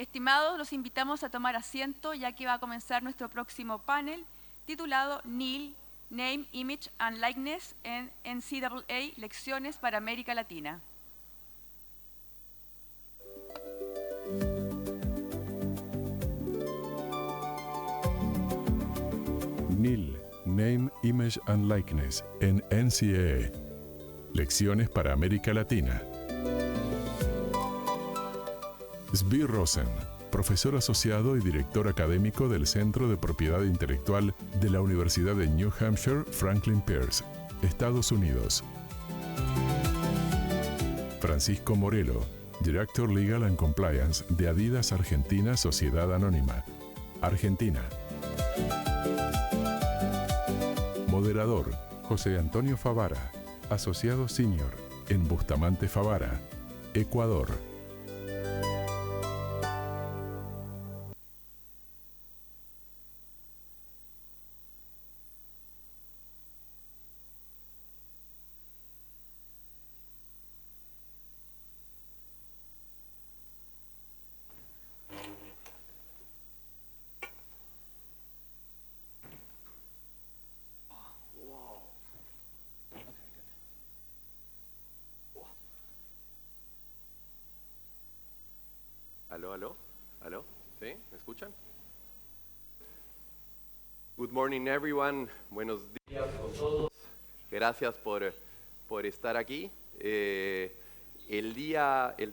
Estimados, los invitamos a tomar asiento ya que va a comenzar nuestro próximo panel titulado NIL, Name, Image and Likeness en NCAA, Lecciones para América Latina. NIL, Name, Image and Likeness en NCAA, Lecciones para América Latina. Zvi Rosen, profesor asociado y director académico del Centro de Propiedad Intelectual de la Universidad de New Hampshire, Franklin Pierce, Estados Unidos. Francisco Morelo, Director Legal and Compliance de Adidas Argentina Sociedad Anónima, Argentina. Moderador, José Antonio Favara, Asociado Senior en Bustamante Favara, Ecuador. Aló, ¿sí? ¿Me escuchan? Good morning everyone, buenos días a todos. Gracias por estar aquí. El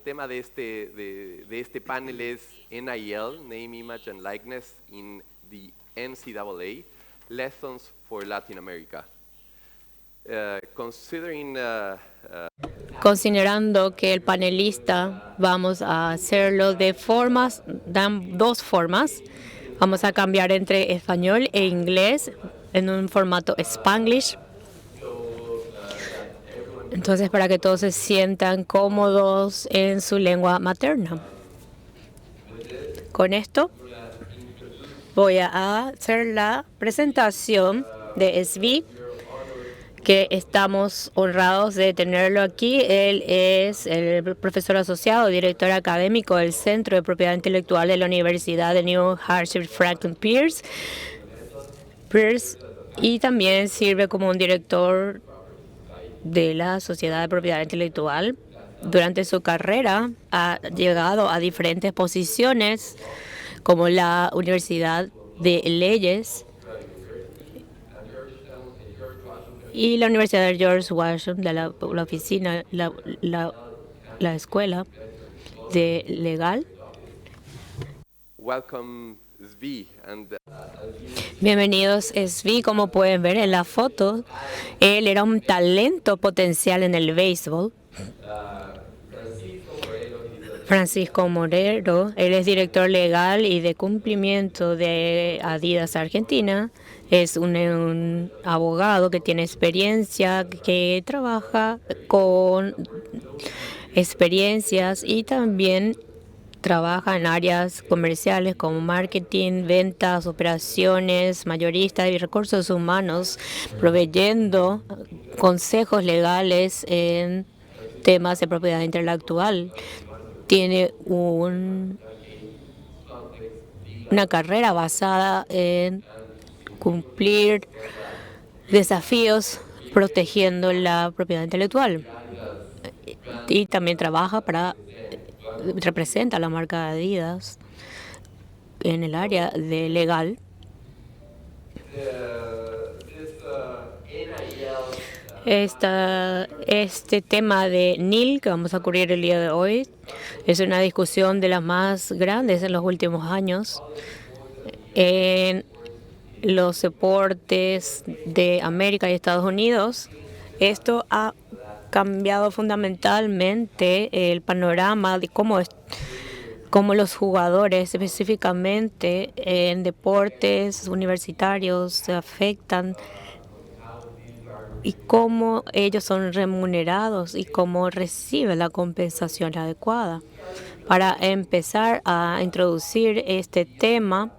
tema de este panel es NIL, Name, Image and Likeness in the NCAA, Lessons for Latin America. Considerando que el panelista vamos a hacerlo de dos formas, vamos a cambiar entre español e inglés en un formato Spanglish. Entonces, para que todos se sientan cómodos en su lengua materna. Con esto voy a hacer la presentación de Zvi, que estamos honrados de tenerlo aquí. Él es el profesor asociado, director académico del Centro de Propiedad Intelectual de la Universidad de New Hampshire, Franklin Pierce, y también sirve como un director de la Sociedad de Propiedad Intelectual. Durante su carrera ha llegado a diferentes posiciones como la Universidad de Leyes y la Universidad de George Washington, de la oficina, la escuela de legal. Welcome, Zvi. Bienvenidos, Zvi. Como pueden ver en la foto, él era un talento potencial en el béisbol. Francisco Morelo, él es director legal y de cumplimiento de Adidas Argentina. Es un abogado que tiene experiencia, que trabaja con experiencias y también trabaja en áreas comerciales como marketing, ventas, operaciones, mayoristas y recursos humanos, proveyendo consejos legales en temas de propiedad intelectual. Tiene una carrera basada en cumplir desafíos protegiendo la propiedad intelectual. Y también representa la marca Adidas en el área de legal. Este tema de NIL que vamos a cubrir el día de hoy es una discusión de las más grandes en los últimos años en los deportes de América y Estados Unidos. Esto ha cambiado fundamentalmente el panorama de cómo los jugadores, específicamente en deportes universitarios, se afectan y cómo ellos son remunerados y cómo reciben la compensación adecuada. Para empezar a introducir este tema,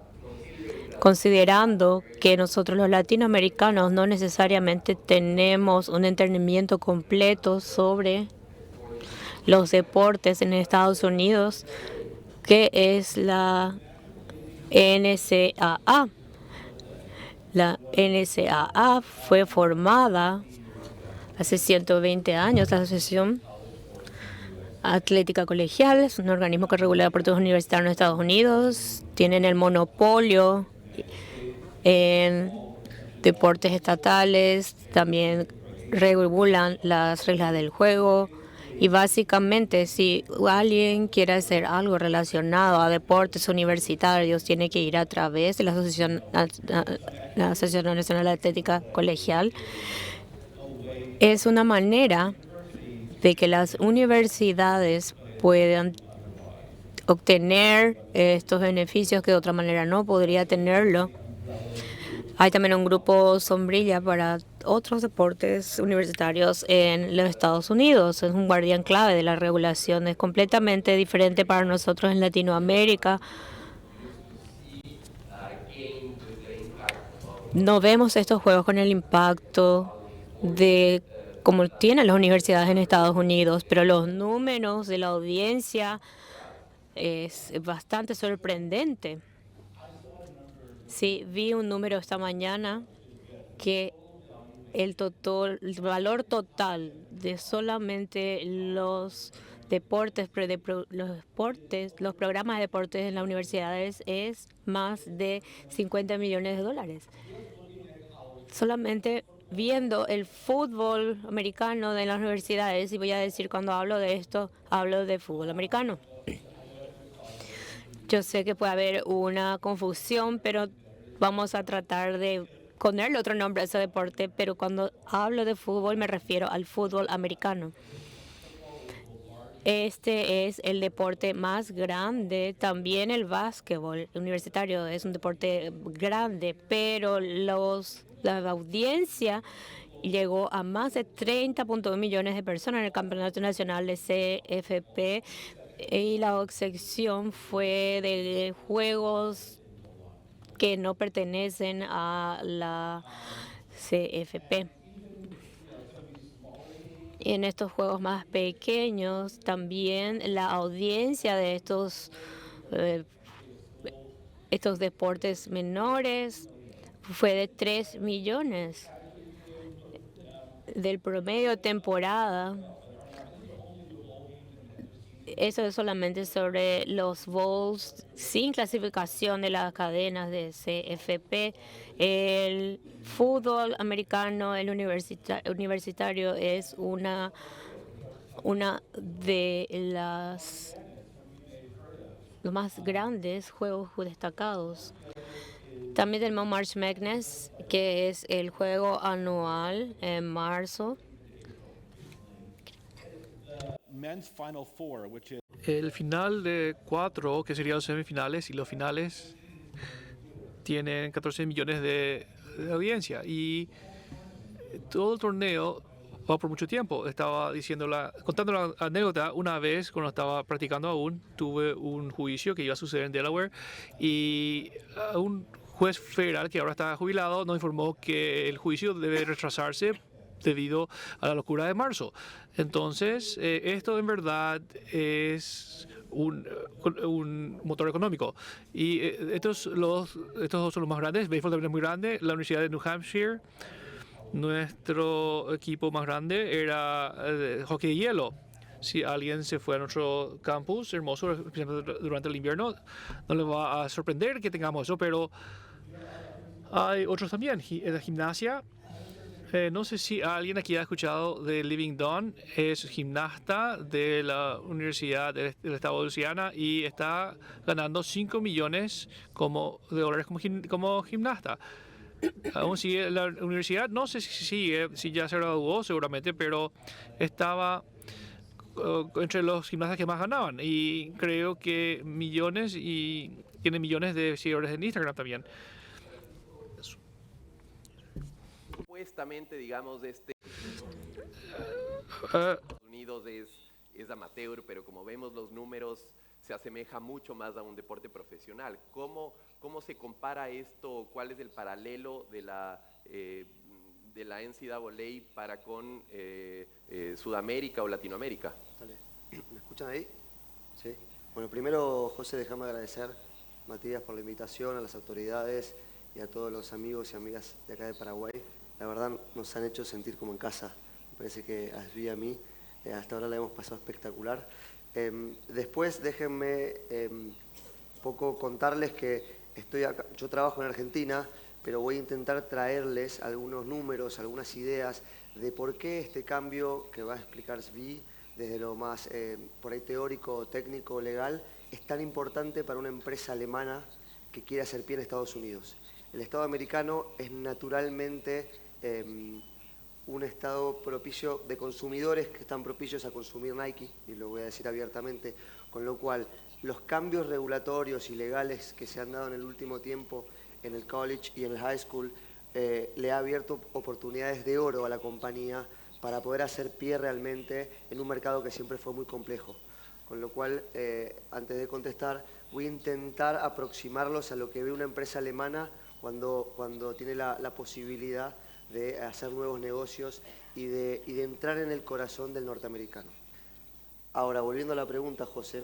considerando que nosotros los latinoamericanos no necesariamente tenemos un entendimiento completo sobre los deportes en Estados Unidos, ¿Qué es la NCAA? La NCAA fue formada hace 120 años. La Asociación Atlética Colegial es un organismo que regula deportes universitarios en Estados Unidos. Tienen el monopolio en deportes estatales, también regulan las reglas del juego. Y básicamente, si alguien quiere hacer algo relacionado a deportes universitarios, tiene que ir a través de la Asociación Nacional de Atlética Colegial. Es una manera de que las universidades puedan obtener estos beneficios que de otra manera no podría tenerlo. Hay también un grupo sombrilla para otros deportes universitarios en los Estados Unidos. Es un guardián clave de la regulación. Es completamente diferente para nosotros en Latinoamérica. No vemos estos juegos con el impacto de como tienen las universidades en Estados Unidos, pero los números de la audiencia es bastante sorprendente. Sí, vi un número esta mañana que el valor total de solamente los deportes, los programas de deportes en las universidades es más de 50 millones de dólares. Solamente viendo el fútbol americano de las universidades, y voy a decir cuando hablo de esto, hablo de fútbol americano. Yo sé que puede haber una confusión, pero vamos a tratar de ponerle otro nombre a ese deporte, pero cuando hablo de fútbol me refiero al fútbol americano. Este es el deporte más grande, también el básquetbol universitario es un deporte grande, pero la audiencia llegó a más de 30.1 millones de personas en el Campeonato Nacional de CFP y la sección fue de juegos que no pertenecen a la CFP. Y en estos juegos más pequeños también la audiencia de estos deportes menores fue de 3 millones. Del promedio de temporada, eso es solamente sobre los bowls sin clasificación de las cadenas de CFP. El fútbol americano, el universitario, es una de los más grandes juegos destacados. También tenemos March Madness, que es el juego anual en marzo. El final de 4, que serían los semifinales, y los finales tienen 14 millones de audiencia. Y todo el torneo va por mucho tiempo. Estaba contando la anécdota, una vez cuando estaba practicando aún, tuve un juicio que iba a suceder en Delaware y un juez federal que ahora está jubilado nos informó que el juicio debe retrasarse debido a la locura de marzo. Entonces, esto en verdad es un motor económico. Y estos dos son los más grandes. Béisbol también es muy grande. La Universidad de New Hampshire, nuestro equipo más grande era hockey de hielo. Si alguien se fue a nuestro campus hermoso, especialmente durante el invierno, no les va a sorprender que tengamos eso, pero hay otros también. La gimnasia. No sé si alguien aquí ha escuchado de Living Dawn. Es gimnasta de la Universidad del Estado de Luisiana y está ganando 5 millones de dólares como gimnasta. Aún sigue la universidad, no sé si sigue, si ya se graduó seguramente, pero estaba entre los gimnastas que más ganaban y creo que tiene millones de seguidores en Instagram también. Supuestamente, digamos, Estados Unidos es amateur, pero como vemos los números se asemeja mucho más a un deporte profesional. ¿Cómo se compara esto? ¿Cuál es el paralelo de la NCAA para con Sudamérica o Latinoamérica? ¿Me escuchan ahí? Sí. Bueno, primero, José, déjame agradecer, Matías, por la invitación, a las autoridades y a todos los amigos y amigas de acá de Paraguay. La verdad nos han hecho sentir como en casa. Me parece que a Svi y a mí hasta ahora la hemos pasado espectacular. Después déjenme poco contarles que estoy acá, yo trabajo en Argentina, pero voy a intentar traerles algunos números, algunas ideas de por qué este cambio que va a explicar Svi, desde lo más por ahí teórico, técnico, legal, es tan importante para una empresa alemana que quiere hacer pie en Estados Unidos. El Estado americano es naturalmente un estado propicio de consumidores que están propicios a consumir Nike, y lo voy a decir abiertamente, con lo cual los cambios regulatorios y legales que se han dado en el último tiempo en el college y en el high school le ha abierto oportunidades de oro a la compañía para poder hacer pie realmente en un mercado que siempre fue muy complejo. Con lo cual, antes de contestar, voy a intentar aproximarlos a lo que ve una empresa alemana cuando tiene la posibilidad de hacer nuevos negocios y de entrar en el corazón del norteamericano. Ahora, volviendo a la pregunta, José,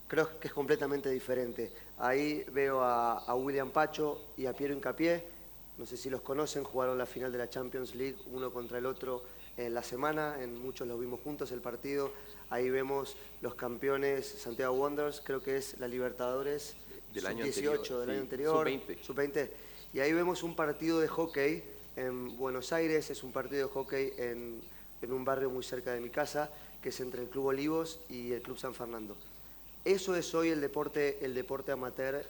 creo que es completamente diferente. Ahí veo a William Pacho y a Piero Hincapié. No sé si los conocen, jugaron la final de la Champions League uno contra el otro en la semana, en muchos los vimos juntos el partido. Ahí vemos los campeones Santiago Wanderers, creo que es la Libertadores del año 18 anterior, del año sí, anterior, sub-20. sub-20. Y ahí vemos un partido de hockey en Buenos Aires, es un partido de hockey en un barrio muy cerca de mi casa, que es entre el Club Olivos y el Club San Fernando. Eso es hoy el deporte amateur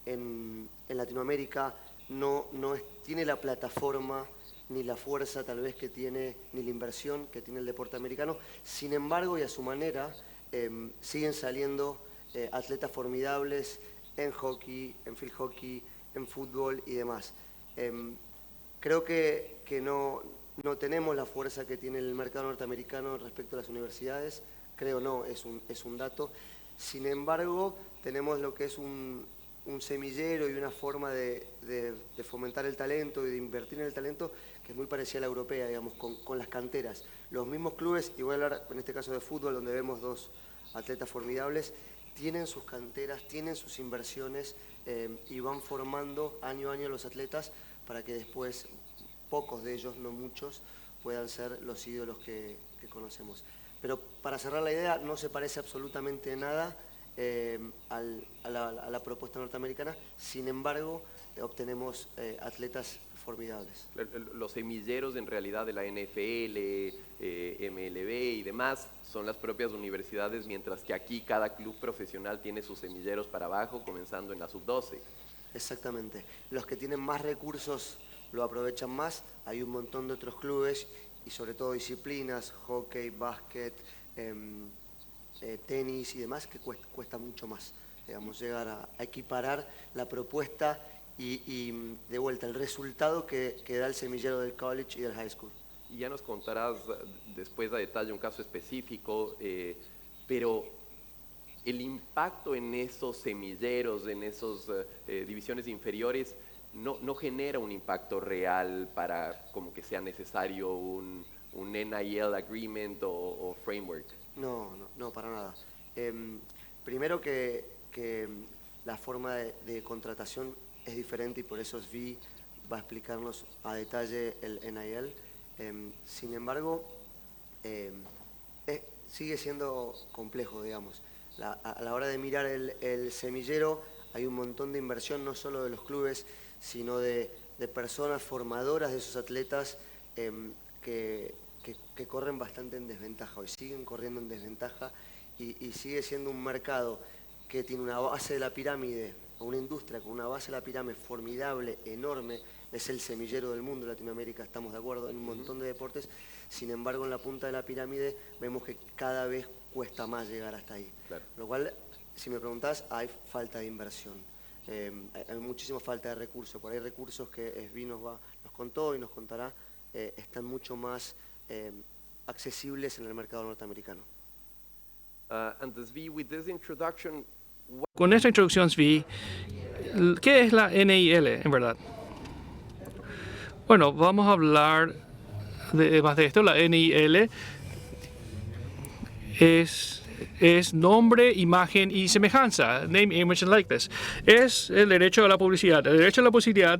en Latinoamérica. No tiene la plataforma ni la fuerza tal vez que tiene, ni la inversión que tiene el deporte americano. Sin embargo, y a su manera, siguen saliendo atletas formidables en hockey, en field hockey, en fútbol y demás. Creo que no tenemos la fuerza que tiene el mercado norteamericano respecto a las universidades. Creo no, es un dato. Sin embargo, tenemos lo que es un semillero y una forma de fomentar el talento y de invertir en el talento que es muy parecida a la europea, digamos, con las canteras. Los mismos clubes, y voy a hablar en este caso de fútbol, donde vemos dos atletas formidables, tienen sus canteras, tienen sus inversiones y van formando año a año los atletas para que después, pocos de ellos, no muchos, puedan ser los ídolos que conocemos. Pero para cerrar la idea, no se parece absolutamente nada a la propuesta norteamericana. Sin embargo, obtenemos atletas formidables. Los semilleros en realidad de la NFL, MLB y demás son las propias universidades, mientras que aquí cada club profesional tiene sus semilleros para abajo, comenzando en la sub-12. Exactamente. Los que tienen más recursos lo aprovechan más. Hay un montón de otros clubes y sobre todo disciplinas, hockey, básquet, tenis y demás, que cuesta mucho más, digamos, llegar a equiparar la propuesta y de vuelta el resultado que da el semillero del college y del high school. Y ya nos contarás después a detalle un caso específico, pero el impacto en esos semilleros, en esas divisiones inferiores, no genera un impacto real para como que sea necesario un NIL agreement o framework. No, para nada. Primero que la forma de contratación es diferente y por eso Svi va a explicarnos a detalle el NIL. Sin embargo, sigue siendo complejo, digamos. A la hora de mirar el semillero hay un montón de inversión, no solo de los clubes, sino de personas formadoras de esos atletas que corren bastante en desventaja, hoy siguen corriendo en desventaja y sigue siendo un mercado que tiene una base de la pirámide, una industria con una base de la pirámide formidable, enorme, es el semillero del mundo, Latinoamérica, estamos de acuerdo, en un montón de deportes. Sin embargo, en la punta de la pirámide vemos que cada vez cuesta más llegar hasta ahí. Claro. Lo cual, si me preguntás, hay falta de inversión. Hay muchísima falta de recursos. Por ahí recursos que Svi nos contó y nos contará, están mucho más accesibles en el mercado norteamericano. And Svi, with this introduction, Con esta introducción, Svi, ¿qué es la NIL en verdad? Bueno, vamos a hablar más de esto. La NIL es es nombre, imagen y semejanza, name, image and likeness. Es el derecho a la publicidad. El derecho a la publicidad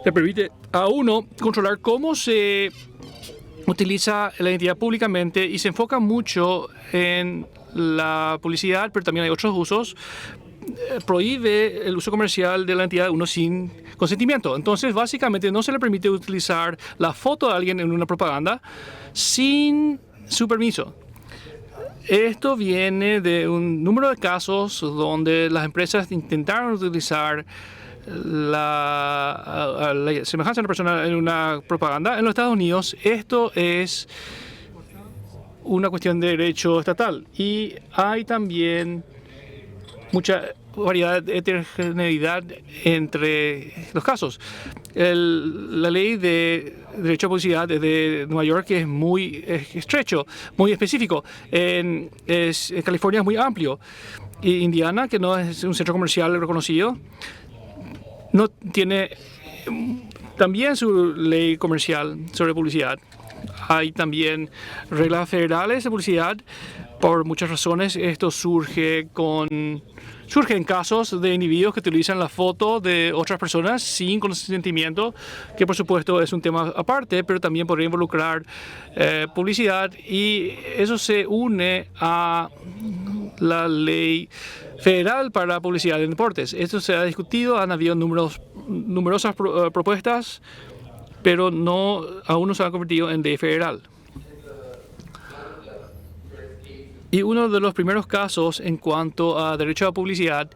le permite a uno controlar cómo se utiliza la identidad públicamente y se enfoca mucho en la publicidad, pero también hay otros usos. Prohíbe el uso comercial de la identidad de uno sin consentimiento. Entonces, básicamente, no se le permite utilizar la foto de alguien en una propaganda sin su permiso. Esto viene de un número de casos donde las empresas intentaron utilizar la semejanza de una persona en una propaganda. En los Estados Unidos, esto es una cuestión de derecho estatal. Y hay también mucha variedad de heterogeneidad entre los casos. La ley de derecho a publicidad de Nueva York es muy estrecho, muy específico. En California es muy amplio. Y Indiana, que no es un centro comercial reconocido, no tiene también su ley comercial sobre publicidad. Hay también reglas federales de publicidad. Por muchas razones, esto surge en casos de individuos que utilizan la foto de otras personas sin consentimiento, que por supuesto es un tema aparte, pero también podría involucrar publicidad, y eso se une a la ley federal para publicidad en deportes. Esto se ha discutido, han habido numerosas propuestas, pero aún no se han convertido en ley federal. Y uno de los primeros casos en cuanto a derecho a publicidad,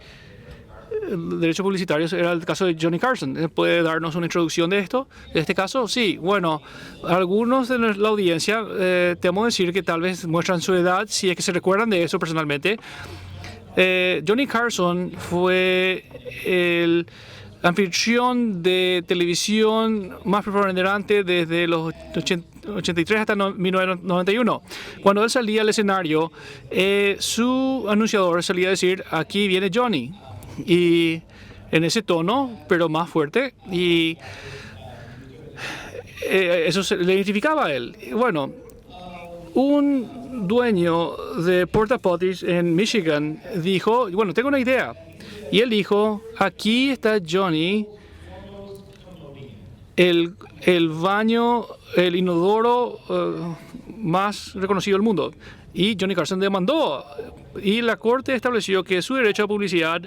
derechos publicitarios, era el caso de Johnny Carson. ¿Puede darnos una introducción de este caso? Sí, bueno, algunos de la audiencia, temo decir que tal vez muestran su edad, si es que se recuerdan de eso personalmente. Johnny Carson fue el anfitrión de televisión más preponderante desde los 83 hasta 1991. Cuando él salía al escenario, su anunciador salía a decir: aquí viene Johnny, y en ese tono, pero más fuerte, y eso le identificaba a él. Bueno, un dueño de Porta Potties en Michigan dijo: bueno, tengo una idea. Y él dijo: aquí está Johnny, el baño, el inodoro más reconocido del mundo. Y Johnny Carson demandó, y la corte estableció que su derecho a publicidad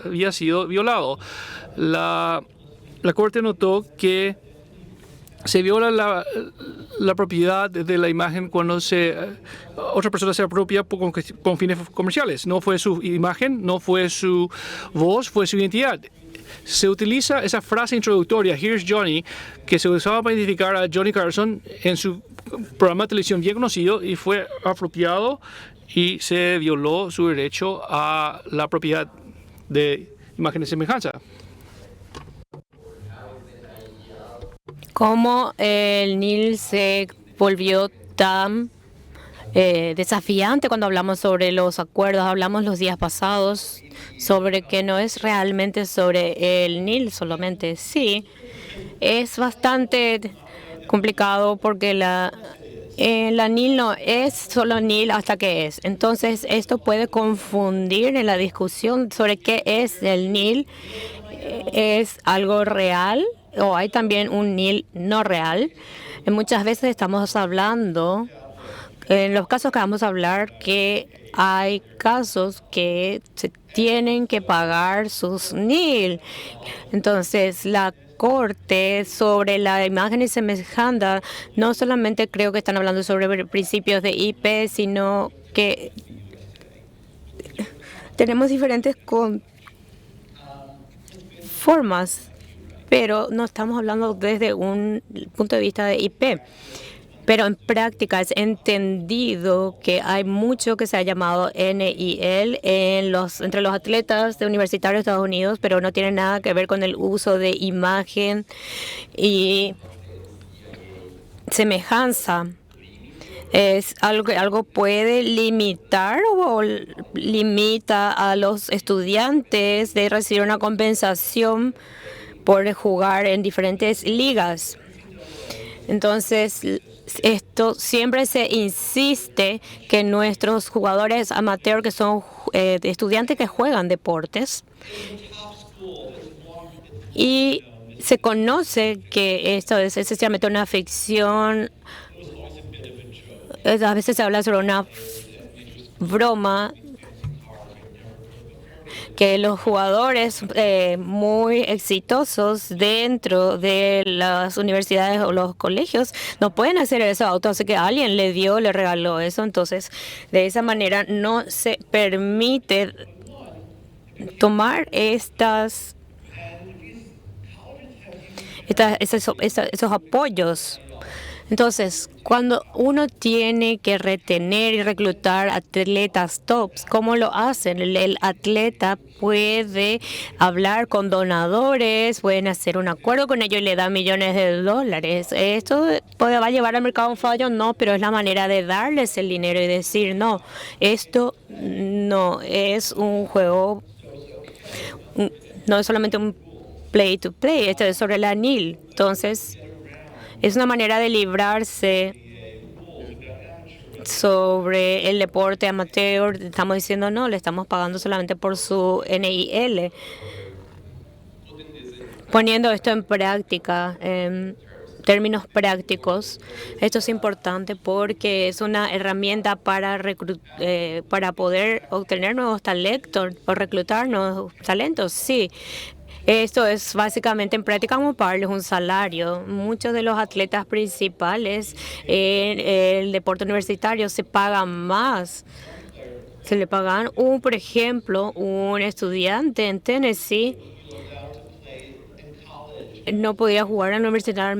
había sido violado. La corte notó que se viola la propiedad de la imagen cuando otra persona se apropia con fines comerciales. No fue su imagen, no fue su voz, fue su identidad. Se utiliza esa frase introductoria, "Here's Johnny", que se usaba para identificar a Johnny Carson en su programa de televisión bien conocido, y fue apropiado y se violó su derecho a la propiedad de imagen y semejanza. ¿Cómo el NIL se volvió tan desafiante cuando hablamos sobre los acuerdos? Hablamos los días pasados sobre que no es realmente sobre el NIL solamente. Sí, es bastante complicado porque la NIL no es solo NIL hasta que es. Entonces, esto puede confundir en la discusión sobre qué es el NIL. ¿Es algo real o hay también un NIL no real? Muchas veces estamos hablando, en los casos que vamos a hablar, que hay casos que se tienen que pagar sus NIL. Entonces, la Corte sobre la imagen y semejanza, no solamente creo que están hablando sobre principios de IP, sino que tenemos diferentes formas, pero no estamos hablando desde un punto de vista de IP. Pero en práctica es entendido que hay mucho que se ha llamado NIL entre los atletas de universitarios de Estados Unidos, pero no tiene nada que ver con el uso de imagen y semejanza. Es algo que algo puede limitar o limita a los estudiantes de recibir una compensación por jugar en diferentes ligas. Entonces, esto siempre se insiste que nuestros jugadores amateur, que son estudiantes que juegan deportes, y se conoce que esto es esencialmente una ficción. A veces se habla sobre una broma, que los jugadores muy exitosos dentro de las universidades o los colegios no pueden hacer eso auto, así que alguien le regaló eso. Entonces, de esa manera no se permite tomar esos apoyos. Entonces, cuando uno tiene que retener y reclutar atletas tops, ¿cómo lo hacen? El atleta puede hablar con donadores, pueden hacer un acuerdo con ellos y le dan millones de dólares. ¿Esto va a llevar al mercado a un fallo? No, pero es la manera de darles el dinero y decir, no, esto no es un juego, no es solamente un play to play, esto es sobre la NIL. Entonces, es una manera de librarse sobre el deporte amateur. Estamos diciendo no, le estamos pagando solamente por su NIL. Poniendo esto en práctica, en términos prácticos, esto es importante porque es una herramienta para poder obtener nuevos talentos o reclutar nuevos talentos. Sí. Esto es básicamente en práctica como pagarles un salario. Muchos de los atletas principales en el deporte universitario se pagan más. Se le pagan, por ejemplo, un estudiante en Tennessee no podía jugar en la universidad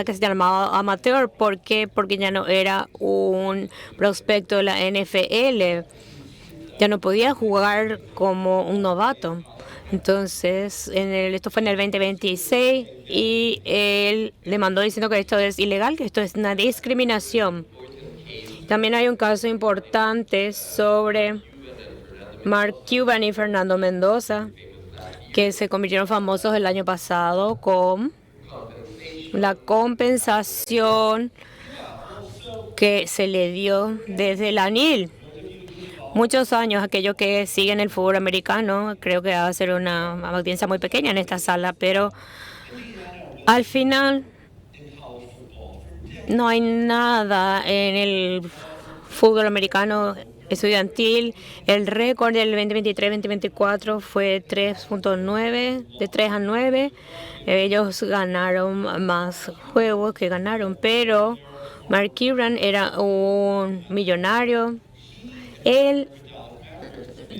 que se llamaba amateur. ¿Por qué? Porque ya no era un prospecto de la NFL. Ya no podía jugar como un novato. Entonces, esto fue en el 2026 y él le mandó diciendo que esto es ilegal, que esto es una discriminación. También hay un caso importante sobre Mark Cuban y Fernando Mendoza, que se convirtieron famosos el año pasado con la compensación que se le dio desde la NIL. Muchos años, aquellos que siguen el fútbol americano, creo que va a ser una audiencia muy pequeña en esta sala, pero al final no hay nada en el fútbol americano estudiantil. El récord del 2023-2024 fue 3.9, de 3 a 9. Ellos ganaron más juegos que ganaron, pero Mark Cuban era un millonario. Él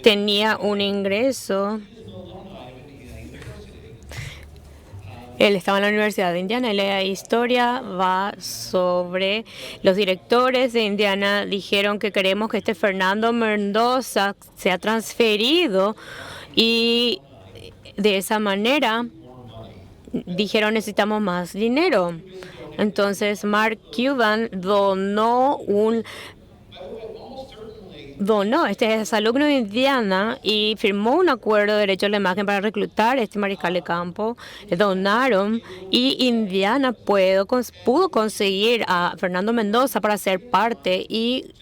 tenía un ingreso. Él estaba en la Universidad de Indiana y la historia va sobre los directores de Indiana. Dijeron que queremos que este Fernando Mendoza sea transferido y de esa manera dijeron necesitamos más dinero. Entonces Mark Cuban donó este es alumno de Indiana y firmó un acuerdo de derechos de imagen para reclutar a este mariscal de campo. Le donaron y Indiana pudo conseguir a Fernando Mendoza para ser parte y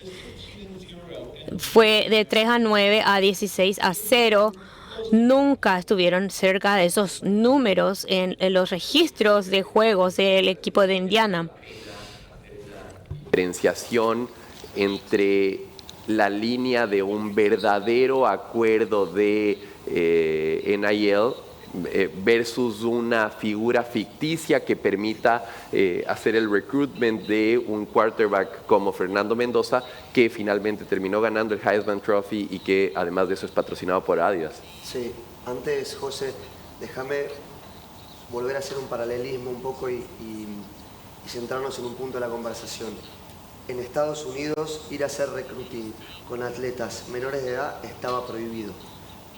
fue de 3 a 9 a 16 a 0. Nunca estuvieron cerca de esos números en los registros de juegos del equipo de Indiana. Diferenciación entre la línea de un verdadero acuerdo de NIL versus una figura ficticia que permita hacer el recruitment de un quarterback como Fernando Mendoza, que finalmente terminó ganando el Heisman Trophy y que además de eso es patrocinado por Adidas. Sí, antes, José, déjame volver a hacer un paralelismo un poco y centrarnos en un punto de la conversación. En Estados Unidos, ir a hacer recruiting con atletas menores de edad estaba prohibido.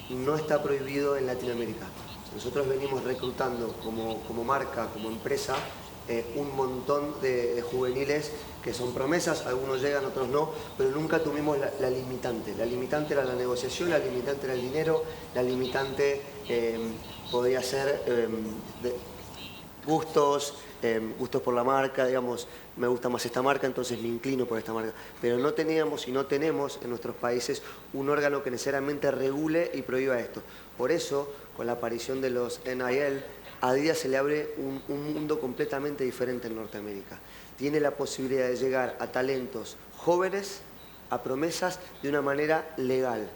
No está prohibido en Latinoamérica. Nosotros venimos reclutando como marca, como empresa, un montón de juveniles que son promesas, algunos llegan, otros no, pero nunca tuvimos la limitante. La limitante era la negociación, la limitante era el dinero, la limitante podría ser gustos, gustos por la marca, digamos, me gusta más esta marca, entonces me inclino por esta marca. Pero no teníamos y no tenemos en nuestros países un órgano que necesariamente regule y prohíba esto. Por eso, con la aparición de los NIL, a Adidas se le abre un mundo completamente diferente en Norteamérica. Tiene la posibilidad de llegar a talentos jóvenes, a promesas, de una manera legal.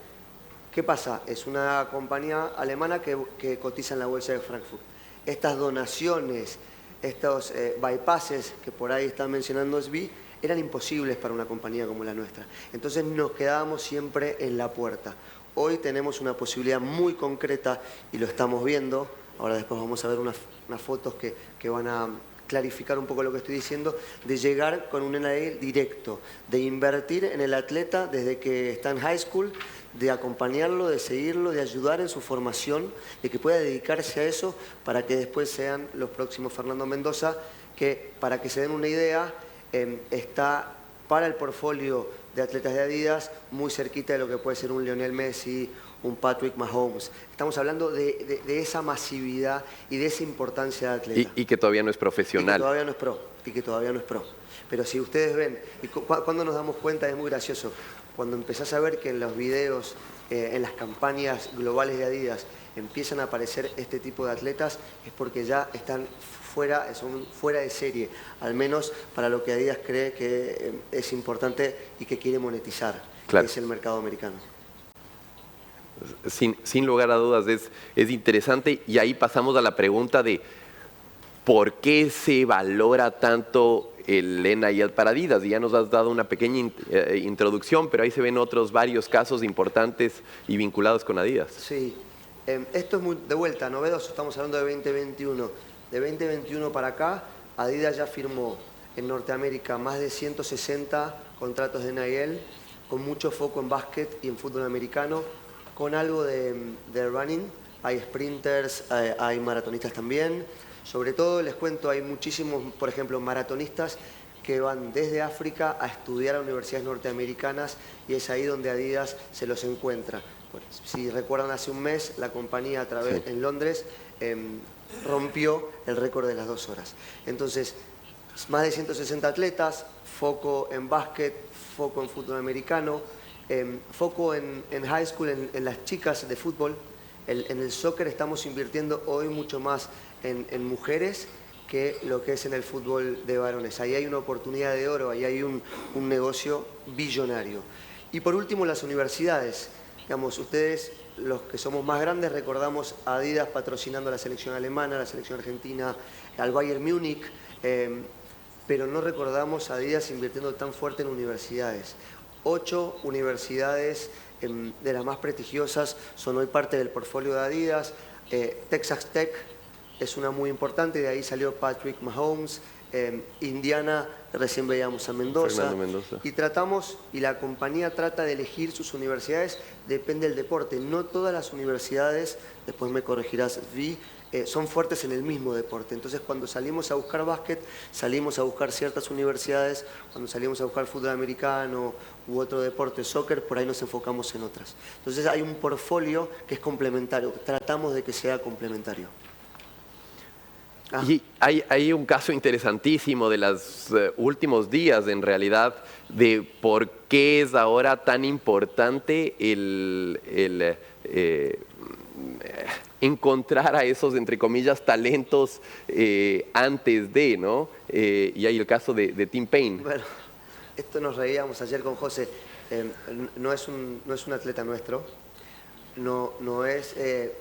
¿Qué pasa? Es una compañía alemana que cotiza en la bolsa de Frankfurt. Estas donaciones, estos bypasses que por ahí está mencionando SB, eran imposibles para una compañía como la nuestra. Entonces nos quedábamos siempre en la puerta. Hoy tenemos una posibilidad muy concreta y lo estamos viendo. Ahora después vamos a ver unas fotos que van a clarificar un poco lo que estoy diciendo, de llegar con un NIL directo, de invertir en el atleta desde que está en high school, de acompañarlo, de seguirlo, de ayudar en su formación, de que pueda dedicarse a eso para que después sean los próximos Fernando Mendoza, que para que se den una idea, está para el portfolio de atletas de Adidas muy cerquita de lo que puede ser un Lionel Messi, un Patrick Mahomes. Estamos hablando de esa masividad y de esa importancia de atleta. Y que todavía no es profesional. Y que todavía no es pro. Pero si ustedes ven, y cuando nos damos cuenta, es muy gracioso, cuando empezás a ver que en los videos, en las campañas globales de Adidas, empiezan a aparecer este tipo de atletas, es porque ya están son fuera de serie, al menos para lo que Adidas cree que es importante y que quiere monetizar, claro, que es el mercado americano. Sin lugar a dudas es interesante, y ahí pasamos a la pregunta de ¿por qué se valora tanto el NIL para Adidas? Y ya nos has dado una pequeña introducción, pero ahí se ven otros varios casos importantes y vinculados con Adidas. Sí, esto es muy de vuelta, novedoso, estamos hablando de 2021. De 2021 para acá, Adidas ya firmó en Norteamérica más de 160 contratos de NIL, con mucho foco en básquet y en fútbol americano, con algo de running, hay sprinters, hay maratonistas también. Sobre todo, les cuento, hay muchísimos, por ejemplo, maratonistas que van desde África a estudiar a universidades norteamericanas, y es ahí donde Adidas se los encuentra. Si recuerdan, hace un mes la compañía en Londres rompió el récord de las 2 horas. Entonces, más de 160 atletas, foco en básquet, foco en fútbol americano, foco en high school, en las chicas de fútbol. En el soccer estamos invirtiendo hoy mucho más en mujeres que lo que es en el fútbol de varones. Ahí hay una oportunidad de oro, ahí hay un negocio billonario. Y por último, las universidades. Digamos, ustedes, los que somos más grandes, recordamos a Adidas patrocinando a la selección alemana, a la selección argentina, al Bayern Múnich, pero no recordamos a Adidas invirtiendo tan fuerte en universidades. 8 universidades de las más prestigiosas son hoy parte del portfolio de Adidas. Texas Tech es una muy importante, de ahí salió Patrick Mahomes. Indiana, recién veíamos a Mendoza. Y tratamos, y la compañía trata de elegir sus universidades, depende del deporte. No todas las universidades, después me corregirás, son fuertes en el mismo deporte. Entonces, cuando salimos a buscar básquet, salimos a buscar ciertas universidades. Cuando salimos a buscar fútbol americano u otro deporte, soccer, por ahí nos enfocamos en otras. Entonces, hay un portfolio que es complementario. Tratamos de que sea complementario. Y hay un caso interesantísimo de los últimos días, en realidad, de por qué es ahora tan importante encontrar a esos, entre comillas, talentos antes de, ¿no? Y hay el caso de Tim Payne. Bueno, esto nos reíamos ayer con José. No es un atleta nuestro. No es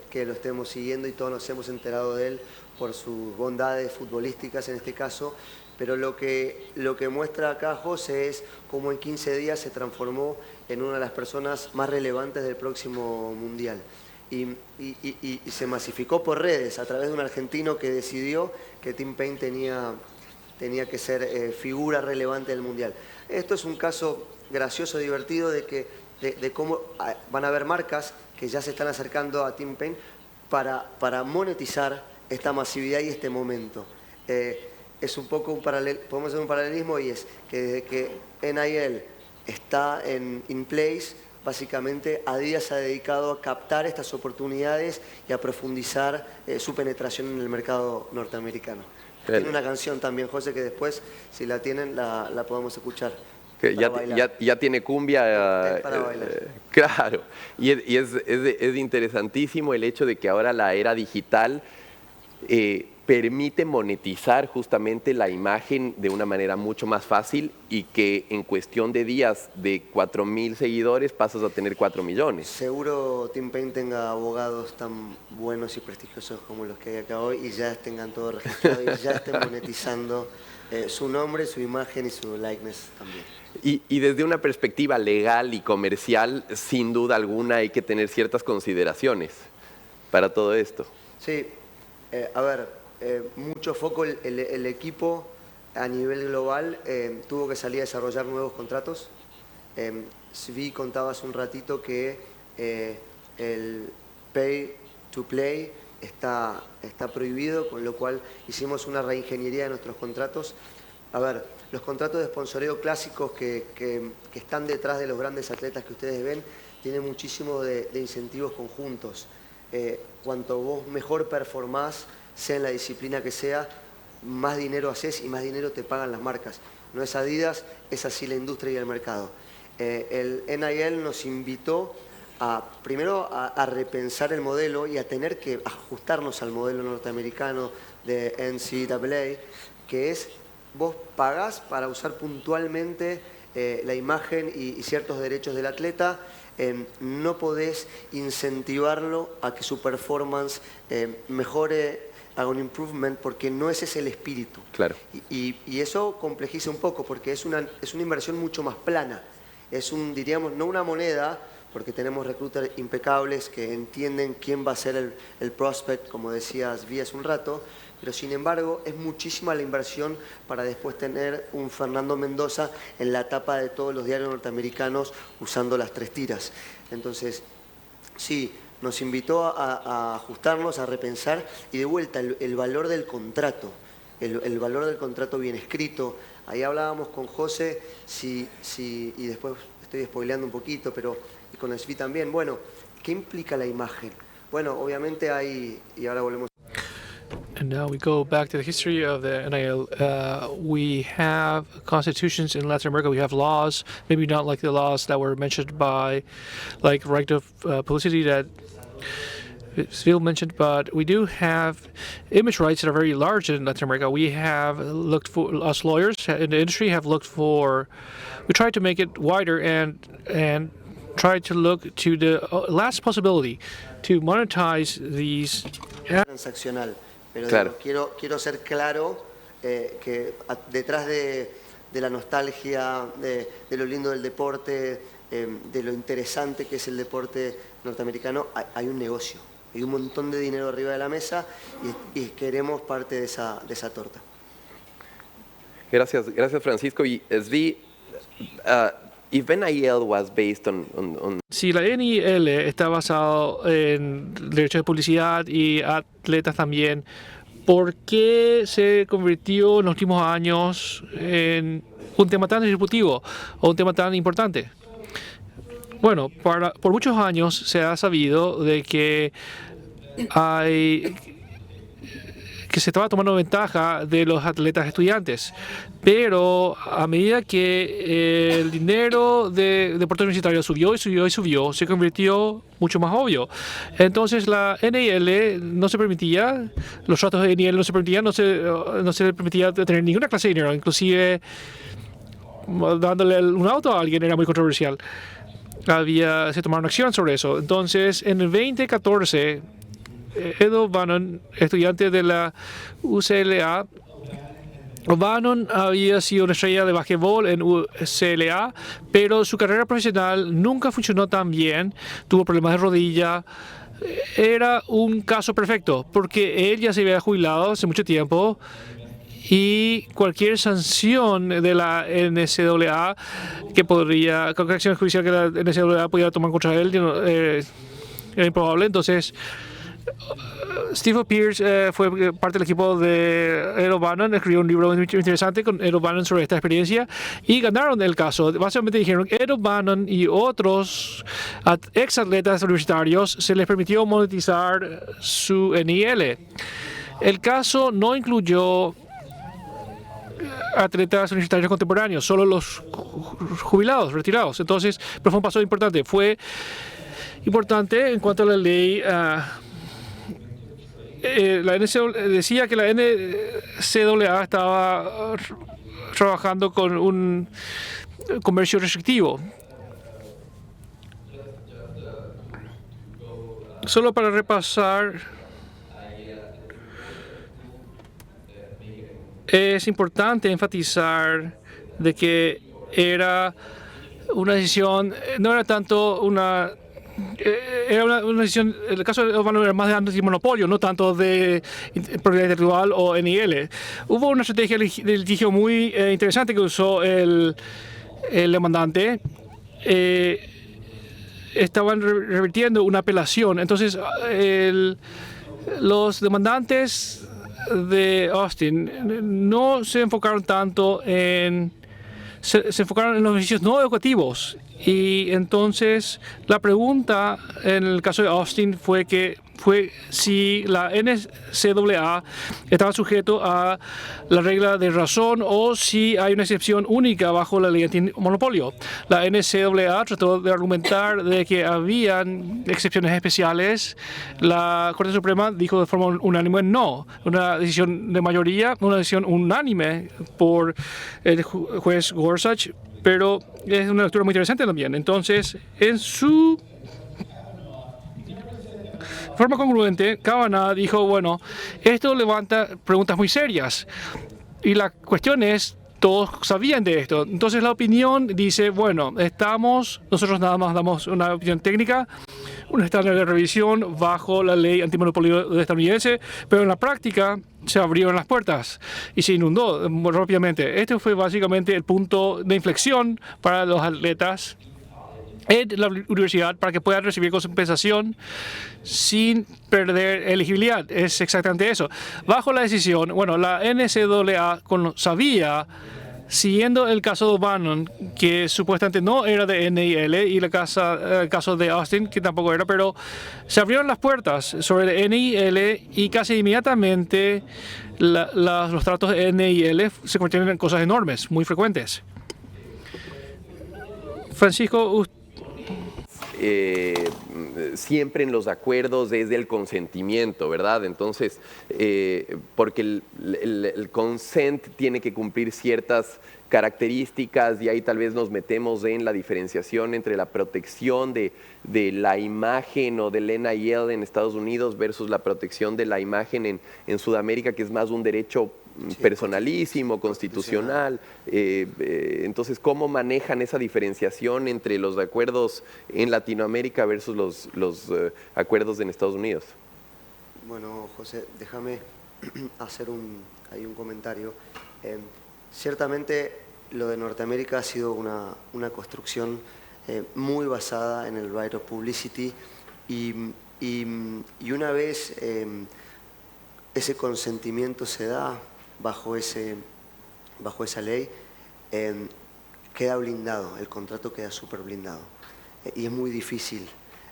que lo estemos siguiendo y todos nos hemos enterado de él por sus bondades futbolísticas en este caso, pero lo que muestra acá José es cómo en 15 días se transformó en una de las personas más relevantes del próximo Mundial. Y se masificó por redes a través de un argentino que decidió que Tim Payne tenía que ser figura relevante del Mundial. Esto es un caso gracioso, divertido, de cómo van a haber marcas que ya se están acercando a Tim Payne para monetizar esta masividad y este momento. Es un poco podemos hacer un paralelismo, y es que desde que NIL está in place, básicamente Adidas se ha dedicado a captar estas oportunidades y a profundizar su penetración en el mercado norteamericano. Tiene una canción también, José, que después, si la tienen, la podemos escuchar. Que ya tiene cumbia. Para bailar. Claro, y es interesantísimo el hecho de que ahora la era digital permite monetizar justamente la imagen de una manera mucho más fácil y que en cuestión de días de 4.000 seguidores pasas a tener 4 millones. Seguro Team Paint tenga abogados tan buenos y prestigiosos como los que hay acá hoy y ya tengan todo registrado y ya estén monetizando su nombre, su imagen y su likeness también. Y desde una perspectiva legal y comercial, sin duda alguna hay que tener ciertas consideraciones para todo esto. Sí, mucho foco el equipo a nivel global tuvo que salir a desarrollar nuevos contratos. Zvi contaba hace un ratito que el pay to play está prohibido, con lo cual hicimos una reingeniería de nuestros contratos. Los contratos de sponsoreo clásicos que están detrás de los grandes atletas que ustedes ven tienen muchísimo de incentivos conjuntos. Cuanto vos mejor performás, sea en la disciplina que sea, más dinero haces y más dinero te pagan las marcas. No es Adidas, es así la industria y el mercado. El NIL nos invitó primero a repensar el modelo y a tener que ajustarnos al modelo norteamericano de NCAA, que es vos pagás para usar puntualmente la imagen y ciertos derechos del atleta. No podés incentivarlo a que su performance mejore, haga un improvement, porque no ese es el espíritu. Claro. Y eso complejiza un poco porque es una inversión mucho más plana. Es diríamos, no una moneda, porque tenemos recruiters impecables que entienden quién va a ser el prospect, como decías vi hace un rato, pero sin embargo es muchísima la inversión para después tener un Fernando Mendoza en la tapa de todos los diarios norteamericanos usando las 3 tiras. Entonces, sí, nos invitó a ajustarnos, a repensar y de vuelta el valor del contrato, el valor del contrato bien escrito. Ahí hablábamos con José, y después estoy spoileando un poquito, pero y con Zvi también. Bueno, ¿qué implica la imagen? Bueno, obviamente hay, y ahora volvemos. And now we go back to the history of the NIL. We have constitutions in Latin America. We have laws, maybe not like the laws that were mentioned by, like right of publicity that Phil mentioned, but we do have image rights that are very large in Latin America. We have looked for, us lawyers in the industry have looked for, we tried to make it wider and try to look to the last possibility to monetize these. Transaccional. Pero claro. Quiero ser claro que detrás de la nostalgia, de lo lindo del deporte, de lo interesante que es el deporte norteamericano, hay un negocio. Hay un montón de dinero arriba de la mesa y queremos parte de esa torta. Gracias Francisco. Y Zvi, if NIL was based on... Si la NIL está basado en derechos de publicidad y atletas también, ¿por qué se convirtió en los últimos años en un tema tan disruptivo o un tema tan importante? Bueno, por muchos años se ha sabido de que se estaba tomando ventaja de los atletas estudiantes, pero a medida que el dinero de deporte universitario subió, se convirtió mucho más obvio. Entonces la NIL no se permitía, los tratos de NIL no se permitían, no se le permitía tener ninguna clase de dinero, inclusive dándole un auto a alguien era muy controversial. Se tomaron acción sobre eso. Entonces, en el 2014, Ed O'Bannon, estudiante de la UCLA, O'Bannon había sido una estrella de basquetbol en UCLA, pero su carrera profesional nunca funcionó tan bien, tuvo problemas de rodilla. Era un caso perfecto, porque él ya se había jubilado hace mucho tiempo y cualquier sanción de la NCAA cualquier acción judicial que la NCAA pudiera tomar contra él era improbable. Entonces Steve Pierce fue parte del equipo de Ed O'Bannon, escribió un libro muy interesante con Ed O'Bannon sobre esta experiencia y ganaron el caso. Básicamente dijeron que Ed O'Bannon y otros ex atletas universitarios se les permitió monetizar su NIL. El caso no incluyó atletas universitarios contemporáneos, solo los jubilados, retirados. Entonces, pero fue un paso importante. Fue importante en cuanto a la ley. La NCAA decía que la NCAA estaba trabajando con un comercio restrictivo. Solo para repasar, es importante enfatizar de que era una decisión, no era tanto una... Era una decisión, en el caso de O'Bannon era más de antimonopolio, no tanto de propiedad intelectual o NIL. Hubo una estrategia de litigio muy interesante que usó el demandante. Estaban revirtiendo una apelación. Entonces, los demandantes de Austin no se enfocaron tanto se enfocaron en los beneficios no educativos. Y entonces la pregunta en el caso de Austin fue si la NCAA estaba sujeto a la regla de razón o si hay una excepción única bajo la ley antimonopolio. La NCAA trató de argumentar de que habían excepciones especiales. La Corte Suprema dijo de forma unánime no. Una decisión de mayoría, una decisión unánime por el juez Gorsuch, pero es una lectura muy interesante también. Entonces, en su forma congruente, Kavanaugh dijo, bueno, esto levanta preguntas muy serias. Y la cuestión es, todos sabían de esto. Entonces la opinión dice, bueno, nosotros nada más damos una opinión técnica, un estándar de revisión bajo la ley antimonopolio estadounidense, pero en la práctica se abrieron las puertas y se inundó rápidamente. Este fue básicamente el punto de inflexión para los atletas en la universidad para que puedan recibir compensación sin perder elegibilidad. Es exactamente eso. Bajo la decisión, bueno, la NCAA sabía, siguiendo el caso de O'Bannon, que supuestamente no era de NIL, y el caso de Austin, que tampoco era, pero se abrieron las puertas sobre el NIL y casi inmediatamente los tratos de NIL se convirtieron en cosas enormes, muy frecuentes. Francisco, siempre en los acuerdos es el consentimiento, ¿verdad? Entonces, porque el consent tiene que cumplir ciertas características y ahí tal vez nos metemos en la diferenciación entre la protección de la imagen o del NIL en Estados Unidos versus la protección de la imagen en Sudamérica, que es más un derecho personalísimo, constitucional. Entonces, ¿cómo manejan esa diferenciación entre los acuerdos en Latinoamérica versus los acuerdos en Estados Unidos? Bueno, José, déjame hacer un comentario. Ciertamente, lo de Norteamérica ha sido una construcción muy basada en el right of publicity y una vez ese consentimiento se da bajo esa ley, queda blindado, el contrato queda súper blindado y es muy difícil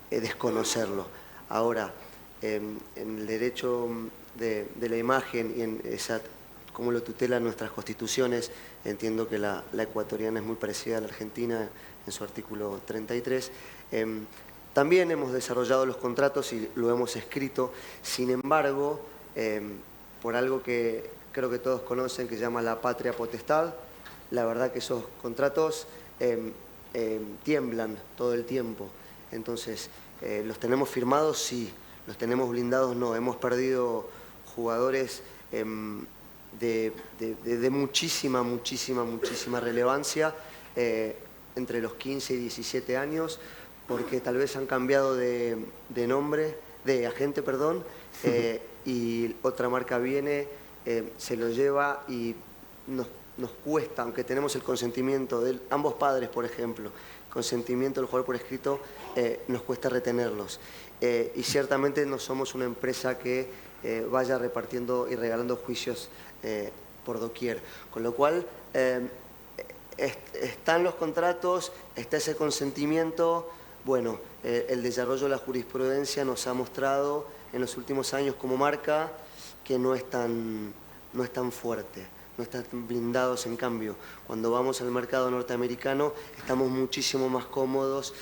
desconocerlo. Ahora, en el derecho de la imagen y en cómo lo tutelan nuestras constituciones, entiendo que la ecuatoriana es muy parecida a la argentina en su artículo 33. También hemos desarrollado los contratos y lo hemos escrito, sin embargo, por algo que creo que todos conocen, que se llama la patria potestad, la verdad que esos contratos tiemblan todo el tiempo. Entonces, ¿los tenemos firmados? Sí. ¿Los tenemos blindados? No. Hemos perdido jugadores de muchísima relevancia entre los 15 y 17 años, porque tal vez han cambiado de agente, perdón, y otra marca viene, se lo lleva y nos cuesta, aunque tenemos el consentimiento de ambos padres, por ejemplo, consentimiento del jugador por escrito, nos cuesta retenerlos. Y ciertamente no somos una empresa que vaya repartiendo y regalando juicios por doquier. Con lo cual, están los contratos, está ese consentimiento. Bueno, el desarrollo de la jurisprudencia nos ha mostrado en los últimos años como marca que no es tan fuerte, no están blindados. En cambio, cuando vamos al mercado norteamericano estamos muchísimo más cómodos